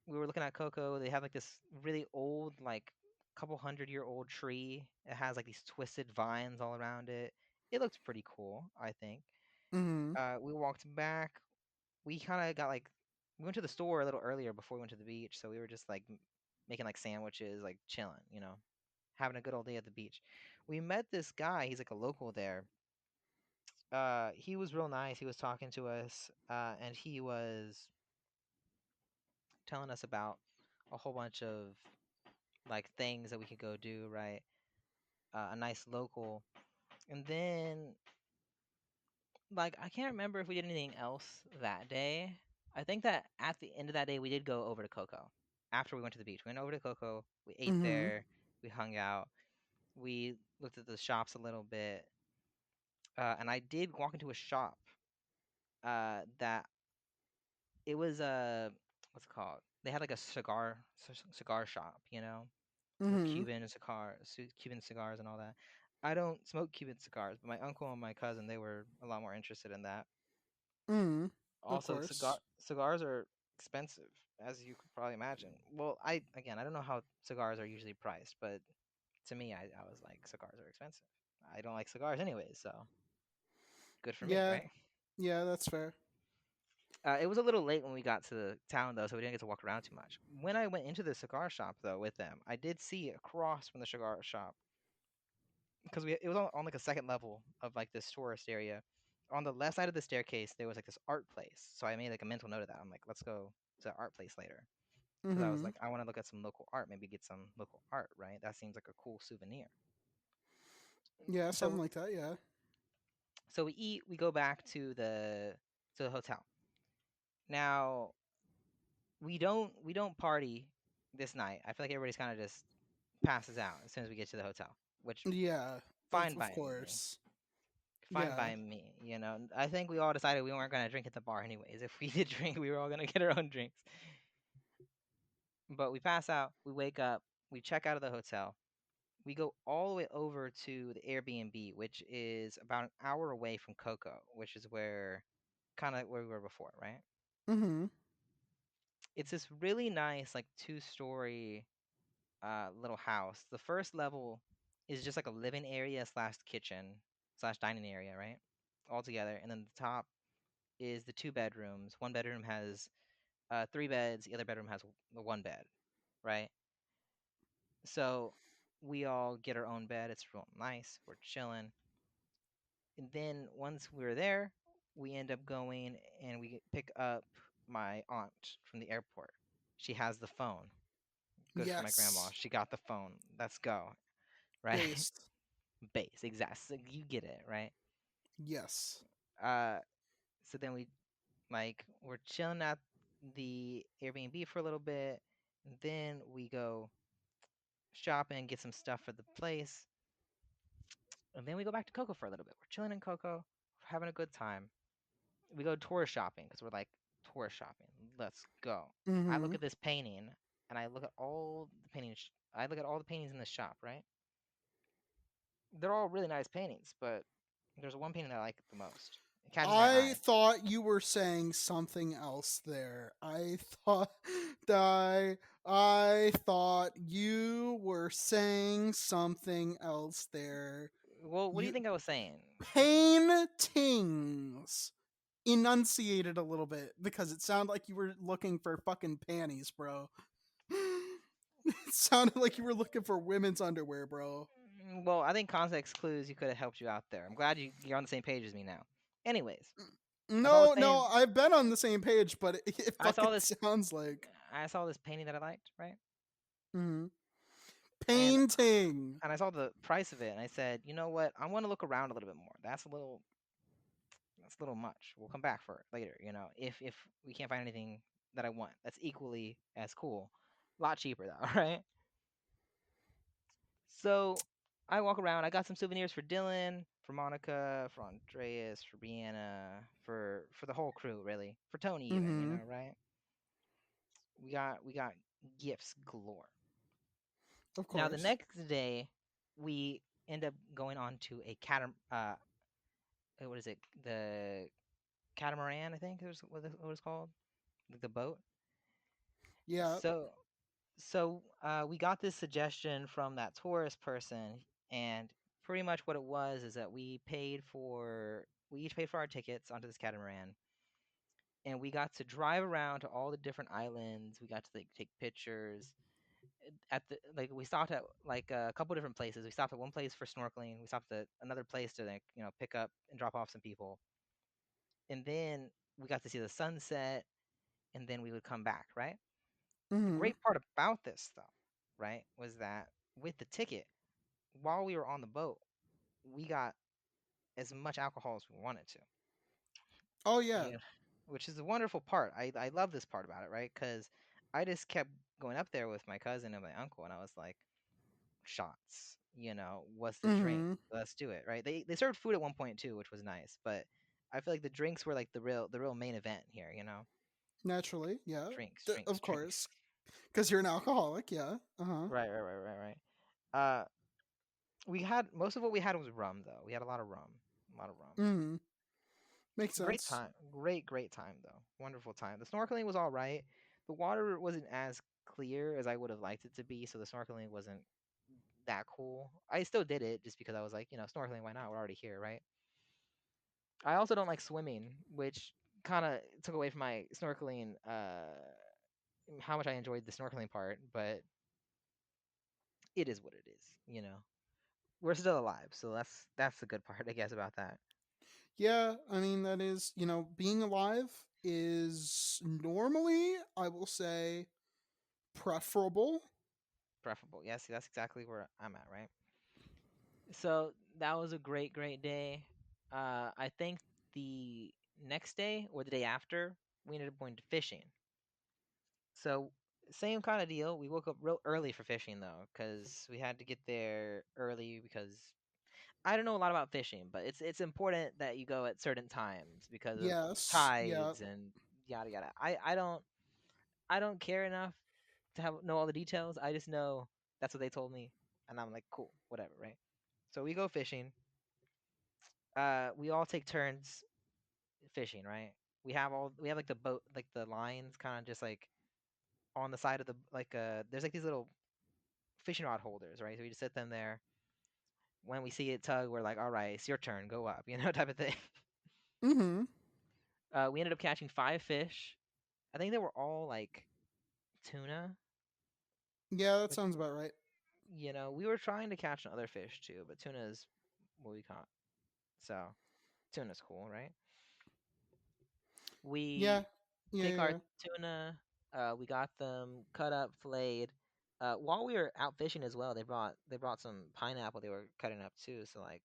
[SPEAKER 2] were looking at Coco. They have like this really old, like couple 100-year-old tree. It has like these twisted vines all around it. It looked pretty cool, I think.
[SPEAKER 1] Mm-hmm.
[SPEAKER 2] We walked back. We kind of got like we went to the store a little earlier before we went to the beach, so we were just like making like sandwiches, like chilling, having a good old day at the beach. We met this guy. He's like a local there. He was real nice. He was talking to us, and he was telling us about a whole bunch of like things that we could go do, right? A nice local. And then like I can't remember if we did anything else that day. I think that at the end of that day we did go over to Coco. After we went to the beach. We went over to Coco, we ate
[SPEAKER 1] Mm-hmm.
[SPEAKER 2] there, we hung out, we looked at the shops a little bit. And I did walk into a shop that it was what's it called? They had like a cigar shop, with
[SPEAKER 1] Mm-hmm.
[SPEAKER 2] Cuban cigars and all that. I don't smoke Cuban cigars, but my uncle and my cousin they were a lot more interested in that.
[SPEAKER 1] Mm-hmm. Of
[SPEAKER 2] Also,
[SPEAKER 1] course.
[SPEAKER 2] cigars are expensive, as you could probably imagine. Well, I don't know how cigars are usually priced, but to me, I was like cigars are expensive. I don't like cigars anyways, so good for me,
[SPEAKER 1] Yeah.
[SPEAKER 2] right?
[SPEAKER 1] Yeah, that's fair.
[SPEAKER 2] It was a little late when we got to the town though, so we didn't get to walk around too much. When I went into the cigar shop though with them, I did see across from the cigar shop because it was on like a second level of like this tourist area. On the left side of the staircase, there was like this art place. So I made like a mental note of that. I'm like, let's go to the art place later because I was
[SPEAKER 1] Mm-hmm.
[SPEAKER 2] like, I want to look at some local art, maybe get some local art, right? That seems like a cool souvenir.
[SPEAKER 1] Yeah, something
[SPEAKER 2] So
[SPEAKER 1] like that. Yeah.
[SPEAKER 2] so we eat, we go back to the hotel. Now we don't party this night. I feel like everybody's kind of just passes out as soon as we get to the hotel, which
[SPEAKER 1] Yeah.
[SPEAKER 2] fine
[SPEAKER 1] Of
[SPEAKER 2] by me.
[SPEAKER 1] course.
[SPEAKER 2] Fine
[SPEAKER 1] Yeah.
[SPEAKER 2] by me. I think we all decided we weren't gonna drink at the bar anyways. If we did drink, we were all gonna get our own drinks. But we pass out, we wake up, we check out of the hotel, we go all the way over to the Airbnb, which is about an hour away from Coco, which is where kind of where we were before, right?
[SPEAKER 1] Mm-hmm.
[SPEAKER 2] It's this really nice like two-story little house. The first level is just like a living area slash kitchen slash dining area, right? All together, and then the top is the two bedrooms. One bedroom has three beds. The other bedroom has the one bed, right? So we all get our own bed. It's real nice. We're chilling. And then once we're there, we end up going and we pick up my aunt from the airport. She has the phone. Good for my grandma.
[SPEAKER 1] Yes.
[SPEAKER 2] She got the phone. Let's go, right?
[SPEAKER 1] Based.
[SPEAKER 2] Base, exactly. So you get it, right?
[SPEAKER 1] Yes.
[SPEAKER 2] Uh, so then we're chilling at the Airbnb for a little bit. And then we go shopping, get some stuff for the place, and then we go back to Coco for a little bit. We're chilling in Coco, we're having a good time. We go tourist shopping because we're like tourist shopping. Let's go. I look
[SPEAKER 1] Mm-hmm.
[SPEAKER 2] at this painting and I look at all the paintings. I look at all the paintings in the shop, right? They're all really nice paintings, but there's one painting that I like the most. It catches my
[SPEAKER 1] I
[SPEAKER 2] eye.
[SPEAKER 1] thought you were saying something else there. I thought you were saying something else there.
[SPEAKER 2] Well, what do you
[SPEAKER 1] You
[SPEAKER 2] think I was saying?
[SPEAKER 1] paintings. Enunciated a little bit because it sounded like you were looking for fucking panties, bro. It sounded like you were looking for women's underwear, bro.
[SPEAKER 2] Well, I think context clues you could have helped you out there. I'm glad you're on the same page as me now. Anyways, as I was
[SPEAKER 1] No, no,
[SPEAKER 2] saying,
[SPEAKER 1] I've been on the same page, but it
[SPEAKER 2] I saw
[SPEAKER 1] fucking
[SPEAKER 2] this
[SPEAKER 1] sounds like
[SPEAKER 2] I saw this painting that I liked, right?
[SPEAKER 1] mhm.
[SPEAKER 2] And
[SPEAKER 1] Painting.
[SPEAKER 2] I saw the price of it, and I said, you know what? I want to look around a little bit more. That's a little much. We'll come back for it later. If we can't find anything that I want that's equally as cool, a lot cheaper though, right? So I walk around. I got some souvenirs for Dylan, for Monica, for Andreas, for Brianna, for the whole crew, really, for Tony even.
[SPEAKER 1] Mm-hmm.
[SPEAKER 2] Right? We got gifts galore.
[SPEAKER 1] Of
[SPEAKER 2] Now the
[SPEAKER 1] course.
[SPEAKER 2] next day, we end up going on to a what is it? The catamaran, I think is what it's called, like the boat.
[SPEAKER 1] Yeah.
[SPEAKER 2] So we got this suggestion from that tourist person, and pretty much what it was is that we each paid for our tickets onto this catamaran, and we got to drive around to all the different islands. We got to like take pictures at the like we stopped at like a couple different places. We stopped at one place for snorkeling. We stopped at another place to like pick up and drop off some people, and then we got to see the sunset, and then we would come back, right? The
[SPEAKER 1] Mm-hmm.
[SPEAKER 2] great part about this, though, right, was that with the ticket, while we were on the boat, we got as much alcohol as we wanted to.
[SPEAKER 1] Oh yeah.
[SPEAKER 2] Yeah, which is a wonderful part. I love this part about it, right? Because I just kept going up there with my cousin and my uncle, and I was like, shots. What's the drink?
[SPEAKER 1] Mm-hmm.
[SPEAKER 2] Let's do it, right? They served food at one point too, which was nice, but I feel like the drinks were like the real main event here.
[SPEAKER 1] Naturally. Yeah.
[SPEAKER 2] Drinks, drinks,
[SPEAKER 1] Of
[SPEAKER 2] drinks.
[SPEAKER 1] course. Because you're an alcoholic. Yeah. Uh-huh.
[SPEAKER 2] Right, right, right, right, right. We had most of what we had was rum though. We had a lot of rum, a lot of rum.
[SPEAKER 1] Mm-hmm. Makes
[SPEAKER 2] Great
[SPEAKER 1] sense.
[SPEAKER 2] time, great time though. Wonderful time. The snorkeling was all right. The water wasn't as clear as I would have liked it to be, so the snorkeling wasn't that cool. I still did it just because I was like, snorkeling, why not? We're already here, right? I also don't like swimming, which kind of took away from my snorkeling, how much I enjoyed the snorkeling part, but it is what it is. We're still alive, so that's the good part, I guess, about that.
[SPEAKER 1] Yeah, I mean that is, being alive is normally, I will say, preferable.
[SPEAKER 2] Preferable. Yes, that's exactly where I'm at, right? So that was a great day. I think the next day or the day after, we ended up going to fishing. So same kind of deal. We woke up real early for fishing though, because we had to get there early because I don't know a lot about fishing, but it's important that you go at certain times because of
[SPEAKER 1] Yes. Yeah.
[SPEAKER 2] tides and yada yada. I don't care enough to know all the details. I just know that's what they told me, and I'm like, cool, whatever, right? So we go fishing. We all take turns fishing, right? We have like the boat, like the lines, kind of just like on the side of the like. There's like these little fishing rod holders, right? So we just set them there. When we see it tug, we're like, all right, it's your turn, go up, type of thing.
[SPEAKER 1] Mm-hmm.
[SPEAKER 2] We ended up catching 5 fish. I think they were all like tuna,
[SPEAKER 1] Yeah, that
[SPEAKER 2] which
[SPEAKER 1] sounds about right.
[SPEAKER 2] we were trying to catch another fish too, but tuna is what we caught. So tuna's cool, right?
[SPEAKER 1] Yeah.
[SPEAKER 2] We
[SPEAKER 1] Yeah,
[SPEAKER 2] take our
[SPEAKER 1] yeah.
[SPEAKER 2] tuna, we got them cut up, filleted. While we were out fishing as well, they brought some pineapple they were cutting up too. So like,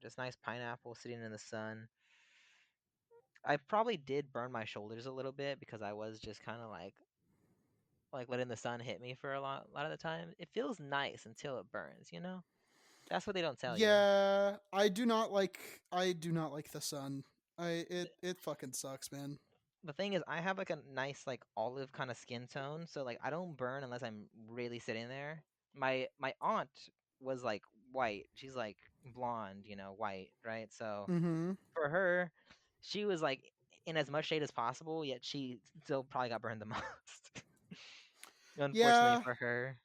[SPEAKER 2] just nice pineapple sitting in the sun. I probably did burn my shoulders a little bit because I was just kind of like letting the sun hit me for a lot of the time. It feels nice until it burns. That's what they don't tell you.
[SPEAKER 1] Yeah, I do not like the sun. It fucking sucks, man.
[SPEAKER 2] The thing is, I have like a nice like olive kind of skin tone, so like I don't burn unless I'm really sitting there. My aunt was like white. She's like blonde, white, right? So
[SPEAKER 1] Mm-hmm.
[SPEAKER 2] for her, she was like in as much shade as possible, yet she still probably got burned the most. Unfortunately
[SPEAKER 1] Yeah,
[SPEAKER 2] for her,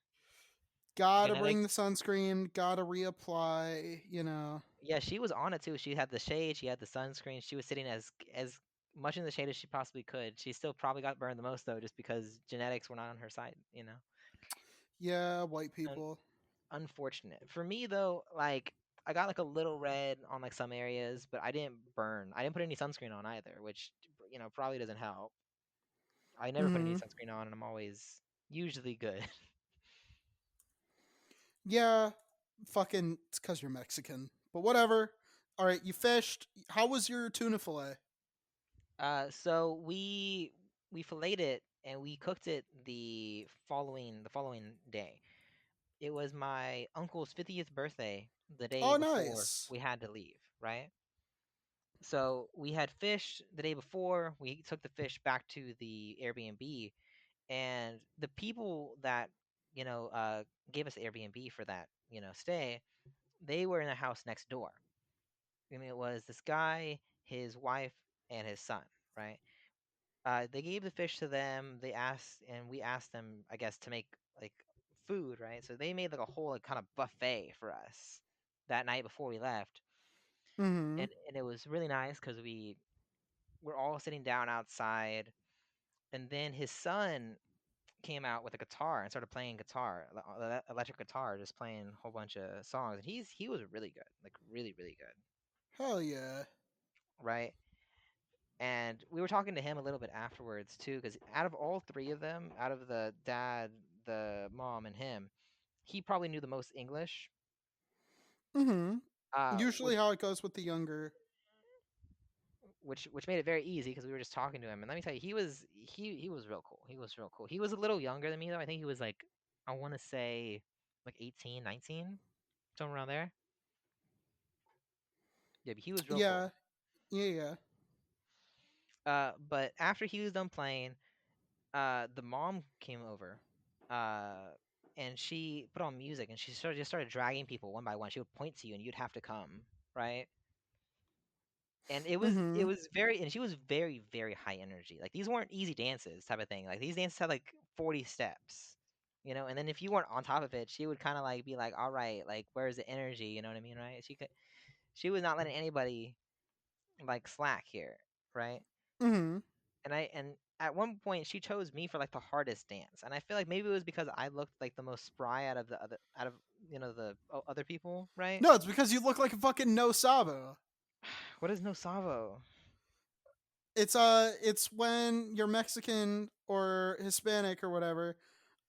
[SPEAKER 1] gotta bring the
[SPEAKER 2] genetics.
[SPEAKER 1] sunscreen, gotta reapply.
[SPEAKER 2] Yeah, she was on it too. She had the shade, she had the sunscreen. She was sitting as much in the shade as she possibly could. She still probably got burned the most though, just because genetics were not on her side.
[SPEAKER 1] Yeah, white
[SPEAKER 2] Un-
[SPEAKER 1] people.
[SPEAKER 2] Unfortunate. For me though, like I got like a little red on like some areas, but I didn't burn. I didn't put any sunscreen on either, which probably doesn't help. I never put any
[SPEAKER 1] Mm-hmm.
[SPEAKER 2] sunscreen on, and I'm always usually good.
[SPEAKER 1] Yeah, fucking, it's because you're Mexican. But whatever. All right, you fished. How was your tuna fillet?
[SPEAKER 2] So we filleted it and we cooked it the following day. It was my uncle's 50th birthday, the day
[SPEAKER 1] Oh,
[SPEAKER 2] before
[SPEAKER 1] nice.
[SPEAKER 2] we had to leave, right? So we had fish the day before. We took the fish back to the Airbnb, and the people that you know uh, gave us the Airbnb for that stay, they were in the house next door. I mean, it was this guy, his wife, and his son, right? They gave the fish to them. They asked, and we asked them, I guess, to make like food, right? So they made like a whole like, kind of buffet for us that night before we left,
[SPEAKER 1] Mm-hmm.
[SPEAKER 2] and it was really nice because we were all sitting down outside, and then his son came out with a guitar and started playing guitar, electric guitar, just playing a whole bunch of songs, and he was really good, like really really good,
[SPEAKER 1] Hell yeah.
[SPEAKER 2] right? And we were talking to him a little bit afterwards too, because out of all three of them, out of the dad, the mom, and him, he probably knew the most English.
[SPEAKER 1] Mm-hmm. Usually
[SPEAKER 2] Which
[SPEAKER 1] how it goes with the younger.
[SPEAKER 2] which made it very easy because we were just talking to him. And let me tell you, he was real cool. He was real cool. He was a little younger than me though. I think he was like, I want to say like 18, 19, somewhere around there. Yeah, but he was real
[SPEAKER 1] Yeah,
[SPEAKER 2] cool.
[SPEAKER 1] yeah, yeah.
[SPEAKER 2] But after he was done playing, the mom came over, uh, and she put on music, and she just started dragging people one by one. She would point to you, and you'd have to come, right? And it
[SPEAKER 1] Mm-hmm.
[SPEAKER 2] was very, and she was very very high energy. Like these weren't easy dances, type of thing. Like these dances had like 40 steps, And then if you weren't on top of it, she would kind of like be like, "All right, like where's the energy?" You know what I mean, right? She was not letting anybody like slack here, right?
[SPEAKER 1] Mm-hmm.
[SPEAKER 2] And at one point she chose me for like the hardest dance, and I feel like maybe it was because I looked like the most spry out of the other people, right?
[SPEAKER 1] No, it's because you look like a fucking no sabo.
[SPEAKER 2] What is no savo?
[SPEAKER 1] It's when you're Mexican or Hispanic or whatever,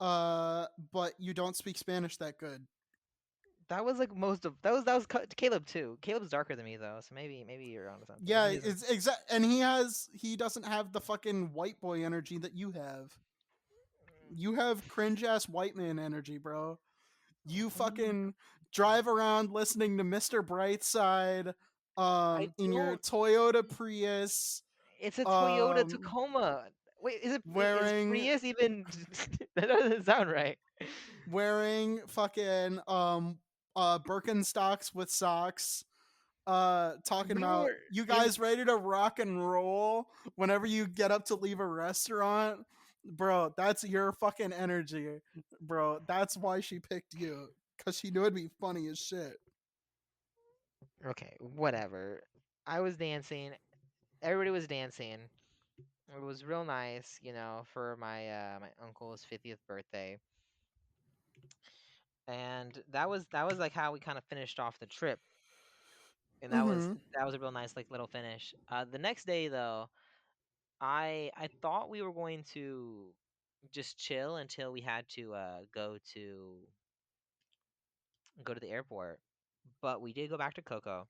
[SPEAKER 1] but you don't speak Spanish that good.
[SPEAKER 2] That was like most of that was Caleb too. Caleb's darker than me though, so maybe you're onto something.
[SPEAKER 1] Yeah,
[SPEAKER 2] Maybe he's
[SPEAKER 1] it's exact, and he doesn't have the fucking white boy energy that you have. You have cringe ass white man energy, bro. You
[SPEAKER 2] mm,
[SPEAKER 1] fucking drive around listening to Mr. Brightside,
[SPEAKER 2] I
[SPEAKER 1] in your
[SPEAKER 2] don't.
[SPEAKER 1] Toyota Prius,
[SPEAKER 2] It's a Toyota
[SPEAKER 1] um,
[SPEAKER 2] Tacoma. Wait, is
[SPEAKER 1] wearing
[SPEAKER 2] Prius even? That doesn't sound right.
[SPEAKER 1] wearing fucking Birkenstocks with socks, talking
[SPEAKER 2] We
[SPEAKER 1] about
[SPEAKER 2] were
[SPEAKER 1] you
[SPEAKER 2] in.
[SPEAKER 1] guys ready to rock and roll whenever you get up to leave a restaurant. Bro, that's your fucking energy, bro. That's why she picked you, cause she knew it'd be funny as shit.
[SPEAKER 2] Okay, whatever. I was dancing. Everybody was dancing. It was real nice, for my uncle's 50th birthday. And that was like how we kind of finished off the trip. And that was
[SPEAKER 1] Mm-hmm.
[SPEAKER 2] that was a real nice like little finish. The next day though, I thought we were going to just chill until we had to go to the airport. But we did go back to Coco.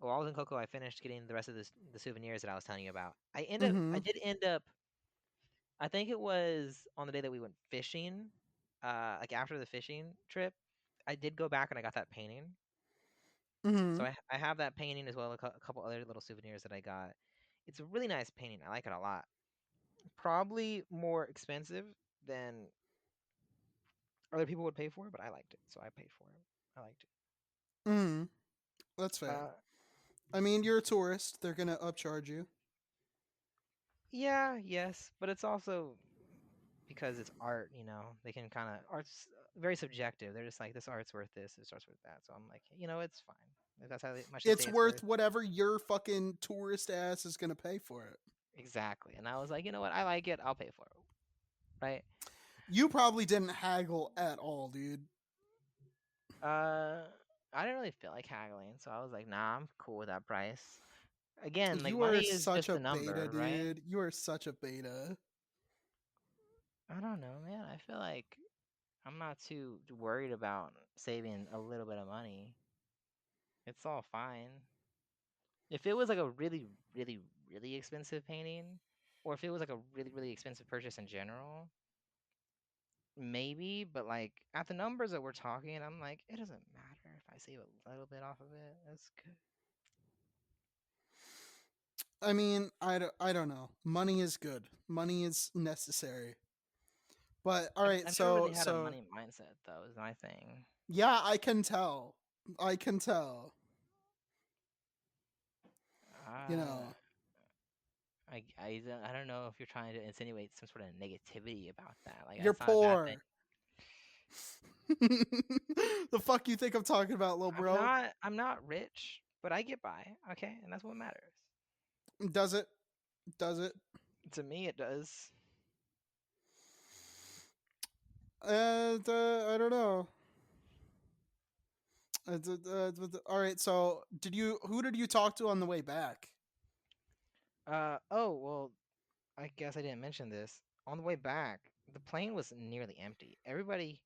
[SPEAKER 2] While I was in Coco, I finished getting the rest of the souvenirs that I was telling you about. I
[SPEAKER 1] Mm-hmm.
[SPEAKER 2] did end up. I think it was on the day that we went fishing, like after the fishing trip. I did go back and I got that painting.
[SPEAKER 1] Mm-hmm.
[SPEAKER 2] So I have that painting as well as a couple other little souvenirs that I got. It's a really nice painting. I like it a lot. Probably more expensive than other people would pay for, but I liked it, so I paid for it. I liked
[SPEAKER 1] Mm-hmm. That's
[SPEAKER 2] it.
[SPEAKER 1] fair. I mean, you're a tourist. They're gonna upcharge you.
[SPEAKER 2] Yeah, yes, but it's also because it's art. They can kind of art's very subjective. They're just like this art's worth this art's worth that. So I'm like, it's fine. If that's how much they say
[SPEAKER 1] It's
[SPEAKER 2] it's worth.
[SPEAKER 1] worth whatever your fucking tourist ass is gonna pay for it.
[SPEAKER 2] Exactly. And I was like, you know what? I like it. I'll pay for it. Right.
[SPEAKER 1] You probably didn't haggle at all, dude.
[SPEAKER 2] Uh, I didn't really feel like haggling, so I was like, nah, I'm cool with that price. Again, like
[SPEAKER 1] You are
[SPEAKER 2] money is
[SPEAKER 1] such
[SPEAKER 2] just
[SPEAKER 1] a
[SPEAKER 2] a
[SPEAKER 1] beta,
[SPEAKER 2] number, right?
[SPEAKER 1] dude. You are such a beta.
[SPEAKER 2] I don't know, man. I feel like I'm not too worried about saving a little bit of money. It's all fine. If it was like a really, really, really expensive painting, or if it was like a really, really expensive purchase in general, maybe. But like at the numbers that we're talking, I'm like, it doesn't matter if I save a little bit off of it. That's good.
[SPEAKER 1] I mean, I don't know. Money is good. Money is necessary. But all
[SPEAKER 2] I've,
[SPEAKER 1] right,
[SPEAKER 2] I've never
[SPEAKER 1] so
[SPEAKER 2] really had a
[SPEAKER 1] so
[SPEAKER 2] money mindset though. Is my thing.
[SPEAKER 1] yeah, I can tell. I can tell. You
[SPEAKER 2] Uh,
[SPEAKER 1] know,
[SPEAKER 2] I don't know if you're trying to insinuate some sort of negativity about that. Like
[SPEAKER 1] you're
[SPEAKER 2] that's not a bad thing.
[SPEAKER 1] poor. The fuck you think I'm talking about, little
[SPEAKER 2] I'm
[SPEAKER 1] bro?
[SPEAKER 2] not I'm not rich, but I get by. Okay, and that's what matters.
[SPEAKER 1] Does it? Does it?
[SPEAKER 2] To me, it does.
[SPEAKER 1] And I don't know. All right. So, did you? Who did you talk to on the way back?
[SPEAKER 2] Oh well, I guess I didn't mention this. On the way back, the plane was nearly empty. Everybody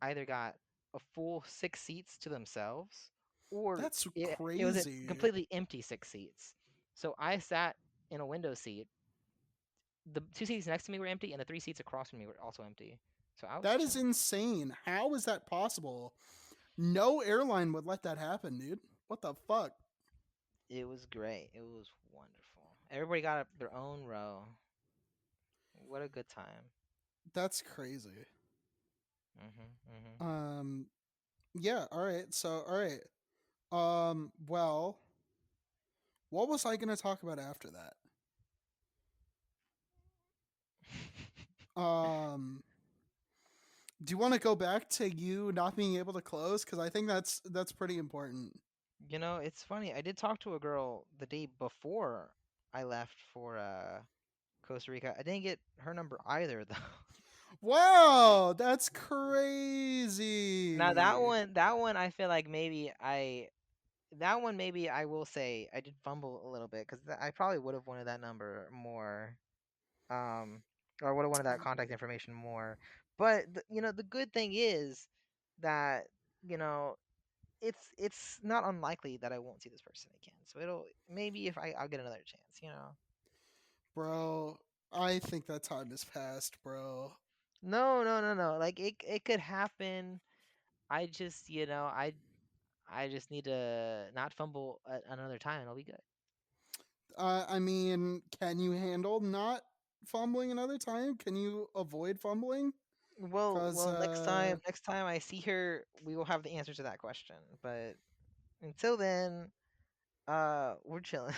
[SPEAKER 2] either got a full 6 seats to themselves, or
[SPEAKER 1] That's
[SPEAKER 2] it was a
[SPEAKER 1] crazy.
[SPEAKER 2] completely empty 6 seats. So I sat in a window seat. The 2 seats next to me were empty, and the 3 seats across from me were also empty. So I was
[SPEAKER 1] That is
[SPEAKER 2] chilling.
[SPEAKER 1] insane. How is that possible? No airline would let that happen, dude. What the fuck?
[SPEAKER 2] It was great. It was wonderful. Everybody got their own row. What a good time.
[SPEAKER 1] That's crazy.
[SPEAKER 2] Mhm.
[SPEAKER 1] Um. Yeah. All right. So. All right. Well, what was I gonna talk about after that? Um. Do you want to go back to you not being able to close? Because I think that's pretty important.
[SPEAKER 2] It's funny. I did talk to a girl the day before I left for Costa Rica. I didn't get her number either though.
[SPEAKER 1] Wow, that's
[SPEAKER 2] Now
[SPEAKER 1] crazy.
[SPEAKER 2] that one I feel like that one maybe I will say I did fumble a little bit because I probably would have wanted that number more, um, or would have wanted that contact information more. But the good thing is that you know it's not unlikely that I won't see this person again. So it'll maybe if I'll get another chance.
[SPEAKER 1] Bro, I think that time has passed, bro.
[SPEAKER 2] No, no, no, no. Like it could happen. I just, I just need to not fumble another time and I'll be good.
[SPEAKER 1] I mean, can you handle not fumbling another time? Can you avoid fumbling? Cause
[SPEAKER 2] Well, next time I see her, we will have the answer to that question. But until then, we're chilling.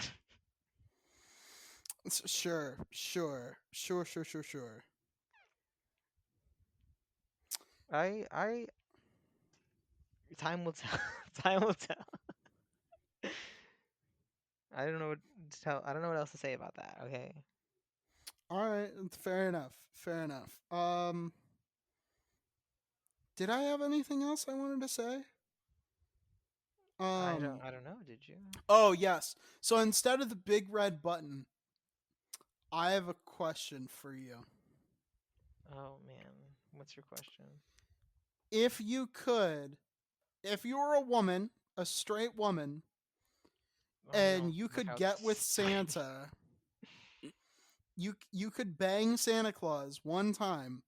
[SPEAKER 1] sure, sure, sure, sure, sure, sure.
[SPEAKER 2] I time will tell. Time will tell. I don't know what to tell. I don't know what else to say about that. Okay.
[SPEAKER 1] All right, fair enough. Fair enough. Did I have anything else I wanted to say?
[SPEAKER 2] I don't.
[SPEAKER 1] Um,
[SPEAKER 2] I don't know. Did you?
[SPEAKER 1] oh yes. So instead of the big red button, I have a question for you.
[SPEAKER 2] Oh man. What's your question?
[SPEAKER 1] If you could, if you were a woman, a straight woman,
[SPEAKER 2] Oh, you
[SPEAKER 1] and
[SPEAKER 2] don't
[SPEAKER 1] you
[SPEAKER 2] look
[SPEAKER 1] could
[SPEAKER 2] how
[SPEAKER 1] get with
[SPEAKER 2] straight.
[SPEAKER 1] Santa, you could bang Santa Claus one time,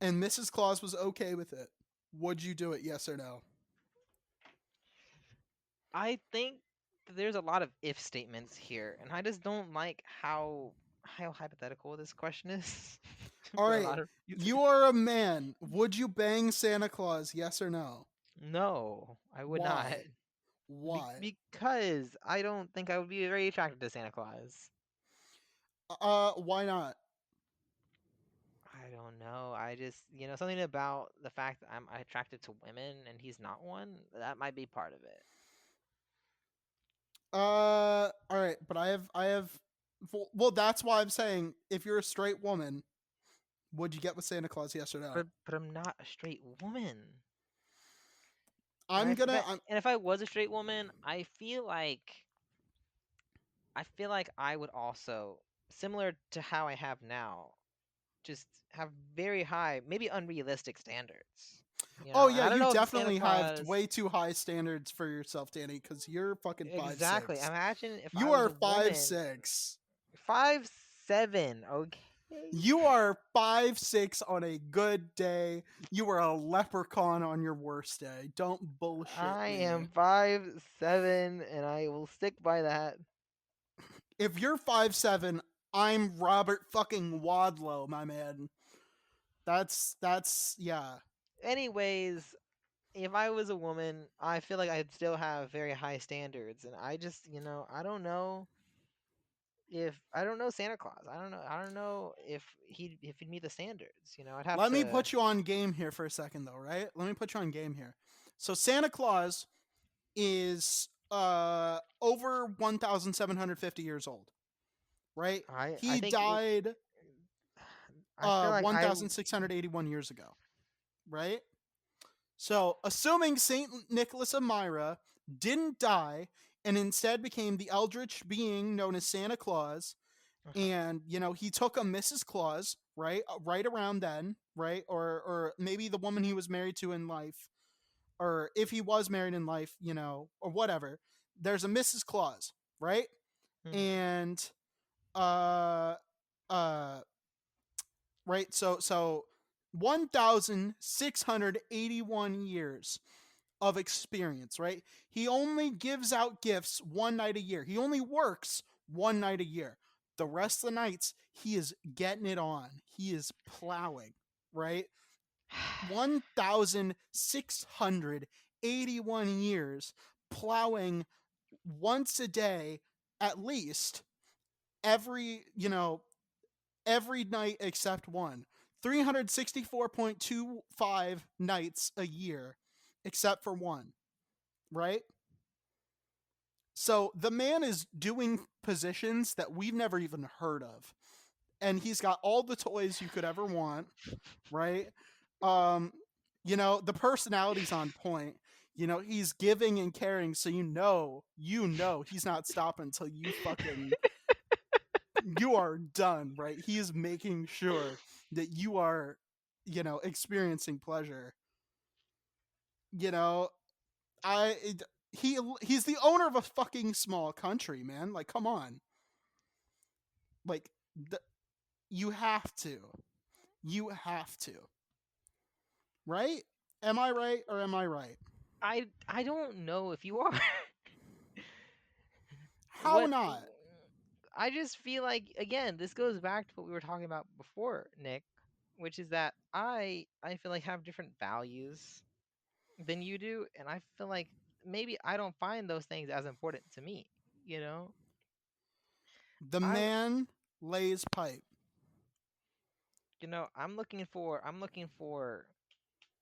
[SPEAKER 1] and Mrs. Claus was okay with it. Would you do it? Yes or no?
[SPEAKER 2] I think there's a lot of if statements here, and I just don't like how hypothetical this question is
[SPEAKER 1] All
[SPEAKER 2] for a
[SPEAKER 1] right,
[SPEAKER 2] lot of reasons.
[SPEAKER 1] you are a man. Would you bang Santa Claus? Yes or no?
[SPEAKER 2] No, I would not.
[SPEAKER 1] Why? Why?
[SPEAKER 2] Because I don't think I would be very attracted to Santa Claus.
[SPEAKER 1] Why not?
[SPEAKER 2] I don't know. I just, something about the fact that I'm attracted to women and he's not one, that might be part of it.
[SPEAKER 1] All right, but I have. Well, that's why I'm saying if you're a straight woman, would you get with Santa Claus? Yes or no?
[SPEAKER 2] But I'm not a straight woman. And
[SPEAKER 1] I'm gonna. I'm,
[SPEAKER 2] if I was a straight woman, I feel like I would also, similar to how I have now, just have very high, maybe unrealistic standards.
[SPEAKER 1] oh
[SPEAKER 2] And
[SPEAKER 1] yeah,
[SPEAKER 2] I don't
[SPEAKER 1] you
[SPEAKER 2] know if Santa
[SPEAKER 1] definitely have
[SPEAKER 2] Claus.
[SPEAKER 1] way too high standards for yourself, Danny, because you're fucking five
[SPEAKER 2] Exactly.
[SPEAKER 1] six.
[SPEAKER 2] Imagine if I
[SPEAKER 1] You
[SPEAKER 2] was
[SPEAKER 1] are
[SPEAKER 2] a
[SPEAKER 1] five
[SPEAKER 2] woman.
[SPEAKER 1] six.
[SPEAKER 2] 5'7". Okay.
[SPEAKER 1] You are 5'6" on a good day. You are a leprechaun on your worst day. Don't bullshit
[SPEAKER 2] I
[SPEAKER 1] me.
[SPEAKER 2] am 5'7", and I will stick by that.
[SPEAKER 1] If you're 5'7", I'm Robert fucking Wadlow, my man. That's yeah.
[SPEAKER 2] Anyways, if I was a woman, I feel like I'd still have very high standards, and I just, I don't know Santa Claus. I don't know if he'd meet the standards. I'd have
[SPEAKER 1] Let me
[SPEAKER 2] to.
[SPEAKER 1] put you on game here for a second though, right? Let me put you on game here. So Santa Claus is over 1750 years old, right?
[SPEAKER 2] I
[SPEAKER 1] He
[SPEAKER 2] think
[SPEAKER 1] died
[SPEAKER 2] I feel like
[SPEAKER 1] 1681 years ago, right? So, assuming Saint Nicholas of Myra didn't die and instead became the eldritch being known as Santa Claus,
[SPEAKER 2] uh-huh.
[SPEAKER 1] and he took a Mrs. Claus, right, right around then, right, or maybe the woman he was married to in life, or if he was married in life, or whatever. There's a Mrs. Claus, right,
[SPEAKER 2] Mhm.
[SPEAKER 1] and uh, uh, right, so 1,681 years of experience, right? He only gives out gifts one night a year. He only works one night a year. The rest of the nights, he is getting it on. He is plowing, right? 1,681 years plowing once a day at least every night except one. 364.25 nights a year except for one, right? So the man is doing positions that we've never even heard of. And he's got all the toys you could ever want, right? Um, the personality's on point. He's giving and caring, so he's not stopping until you are done, right? He is making sure that you are, experiencing pleasure. You know, I he's the owner of a fucking small country, man. Like, come on. Like, the, you have to. You have to. Right? Am I right or am I right?
[SPEAKER 2] I don't know if you are.
[SPEAKER 1] How
[SPEAKER 2] what
[SPEAKER 1] not?
[SPEAKER 2] I just feel like, again, this goes back to what we were talking about before, Nick, which is that I feel like have different values than you do, and I feel like maybe I don't find those things as important to me. You know,
[SPEAKER 1] The
[SPEAKER 2] I
[SPEAKER 1] man lays pipe.
[SPEAKER 2] I'm looking for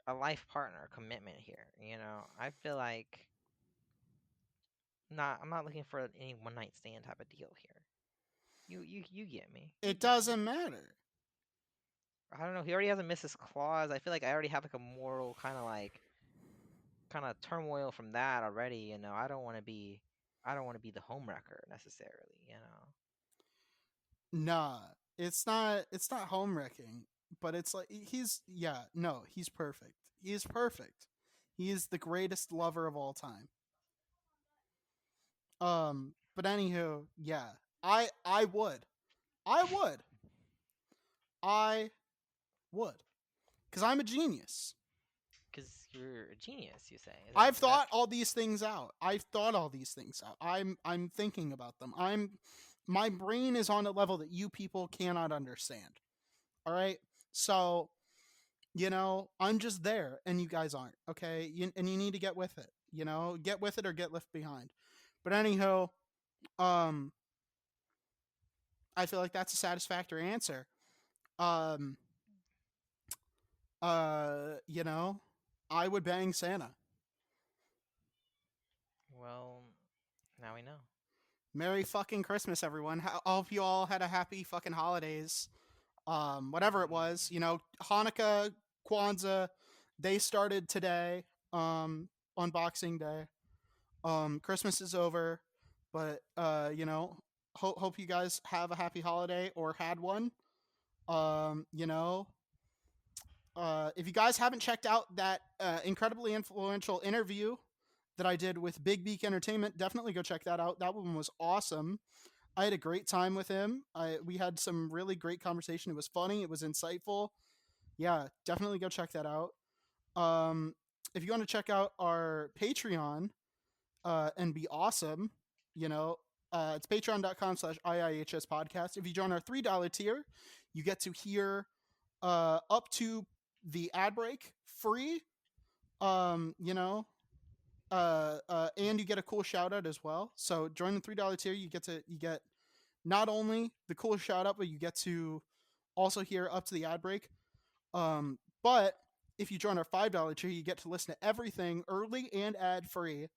[SPEAKER 2] a life partner commitment here. I feel like not I'm not looking for any one night stand type of deal here. You get me. You
[SPEAKER 1] It
[SPEAKER 2] get me.
[SPEAKER 1] doesn't matter.
[SPEAKER 2] I don't know. He already has a Mrs. Claus. I feel like I already have like a moral kind of turmoil from that already. I don't want to be the homewrecker necessarily.
[SPEAKER 1] Nah, it's not home wrecking, but it's like he's yeah, no, he's perfect. He is perfect. He is the greatest lover of all time. But anywho, yeah. I would. I would. I would. Cuz I'm a genius.
[SPEAKER 2] Because you're a genius, you say. Is that
[SPEAKER 1] I've
[SPEAKER 2] is that
[SPEAKER 1] thought all these things out. I've thought all these things out. I'm thinking about them. My brain is on a level that you people cannot understand. All right? So, I'm just there and you guys aren't. Okay? And you need to get with it. Get with it or get left behind. But anyhow, um I feel like that's a satisfactory answer. Um you know, I would bang Santa.
[SPEAKER 2] well? Now we know.
[SPEAKER 1] Merry fucking Christmas, everyone. I hope you all had a happy fucking holidays. Whatever it was, Hanukkah, Kwanzaa, they started today, on Boxing Day. Christmas is over, but hope you guys have a happy holiday or had one. Um, you know, if you guys haven't checked out that incredibly influential interview that I did with Big Beak Entertainment, definitely go check that out. That one was awesome. I had a great time with him. We had some really great conversation. It was funny. It was insightful. Yeah, definitely go check that out. Um, if you want to check out our Patreon and be awesome, it's patreon.com/IIHS podcast. If you join our $3 tier, you get to hear up to the ad break free. Um, you know, and you get a cool shout out as well. So join the $3 tier, you get not only the cool shout out, but you get to also hear up to the ad break. But if you join our $5 tier, you get to listen to everything early and ad free,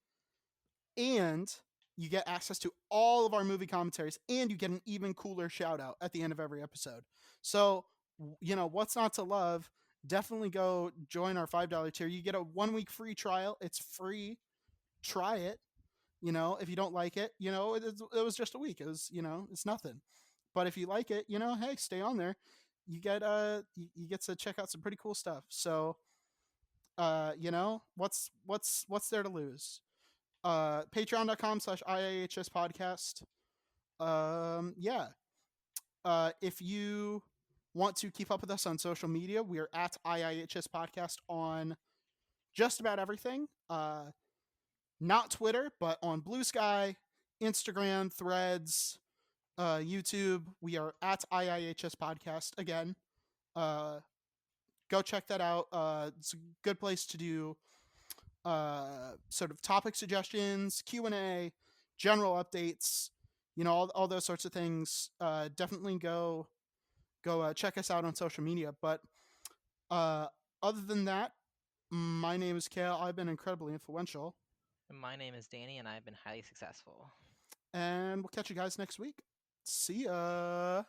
[SPEAKER 1] and you get access to all of our movie commentaries, and you get an even cooler shout out at the end of every episode. So, what's not to love? Definitely go join our $5 tier. You get a 1 week free trial. It's free. Try it. If you don't like it, it was just a week. It was, it's nothing. But if you like it, hey, stay on there. You get to check out some pretty cool stuff. So, what's there to lose? Patreon.com/IIHS podcast. Yeah. If you want to keep up with us on social media, we are at IIHS podcast on just about everything. Not Twitter, but on Blue Sky, Instagram, Threads, YouTube. We are at IIHS podcast again. Uh, Go check that out. It's a good place to do sort of topic suggestions, Q&A, general updates, all those sorts of things. Definitely go check us out on social media. But uh, other than that, my name is Kael. I've been incredibly influential,
[SPEAKER 2] My name is Danny, and I've been highly successful.
[SPEAKER 1] and we'll catch you guys next week. See ya.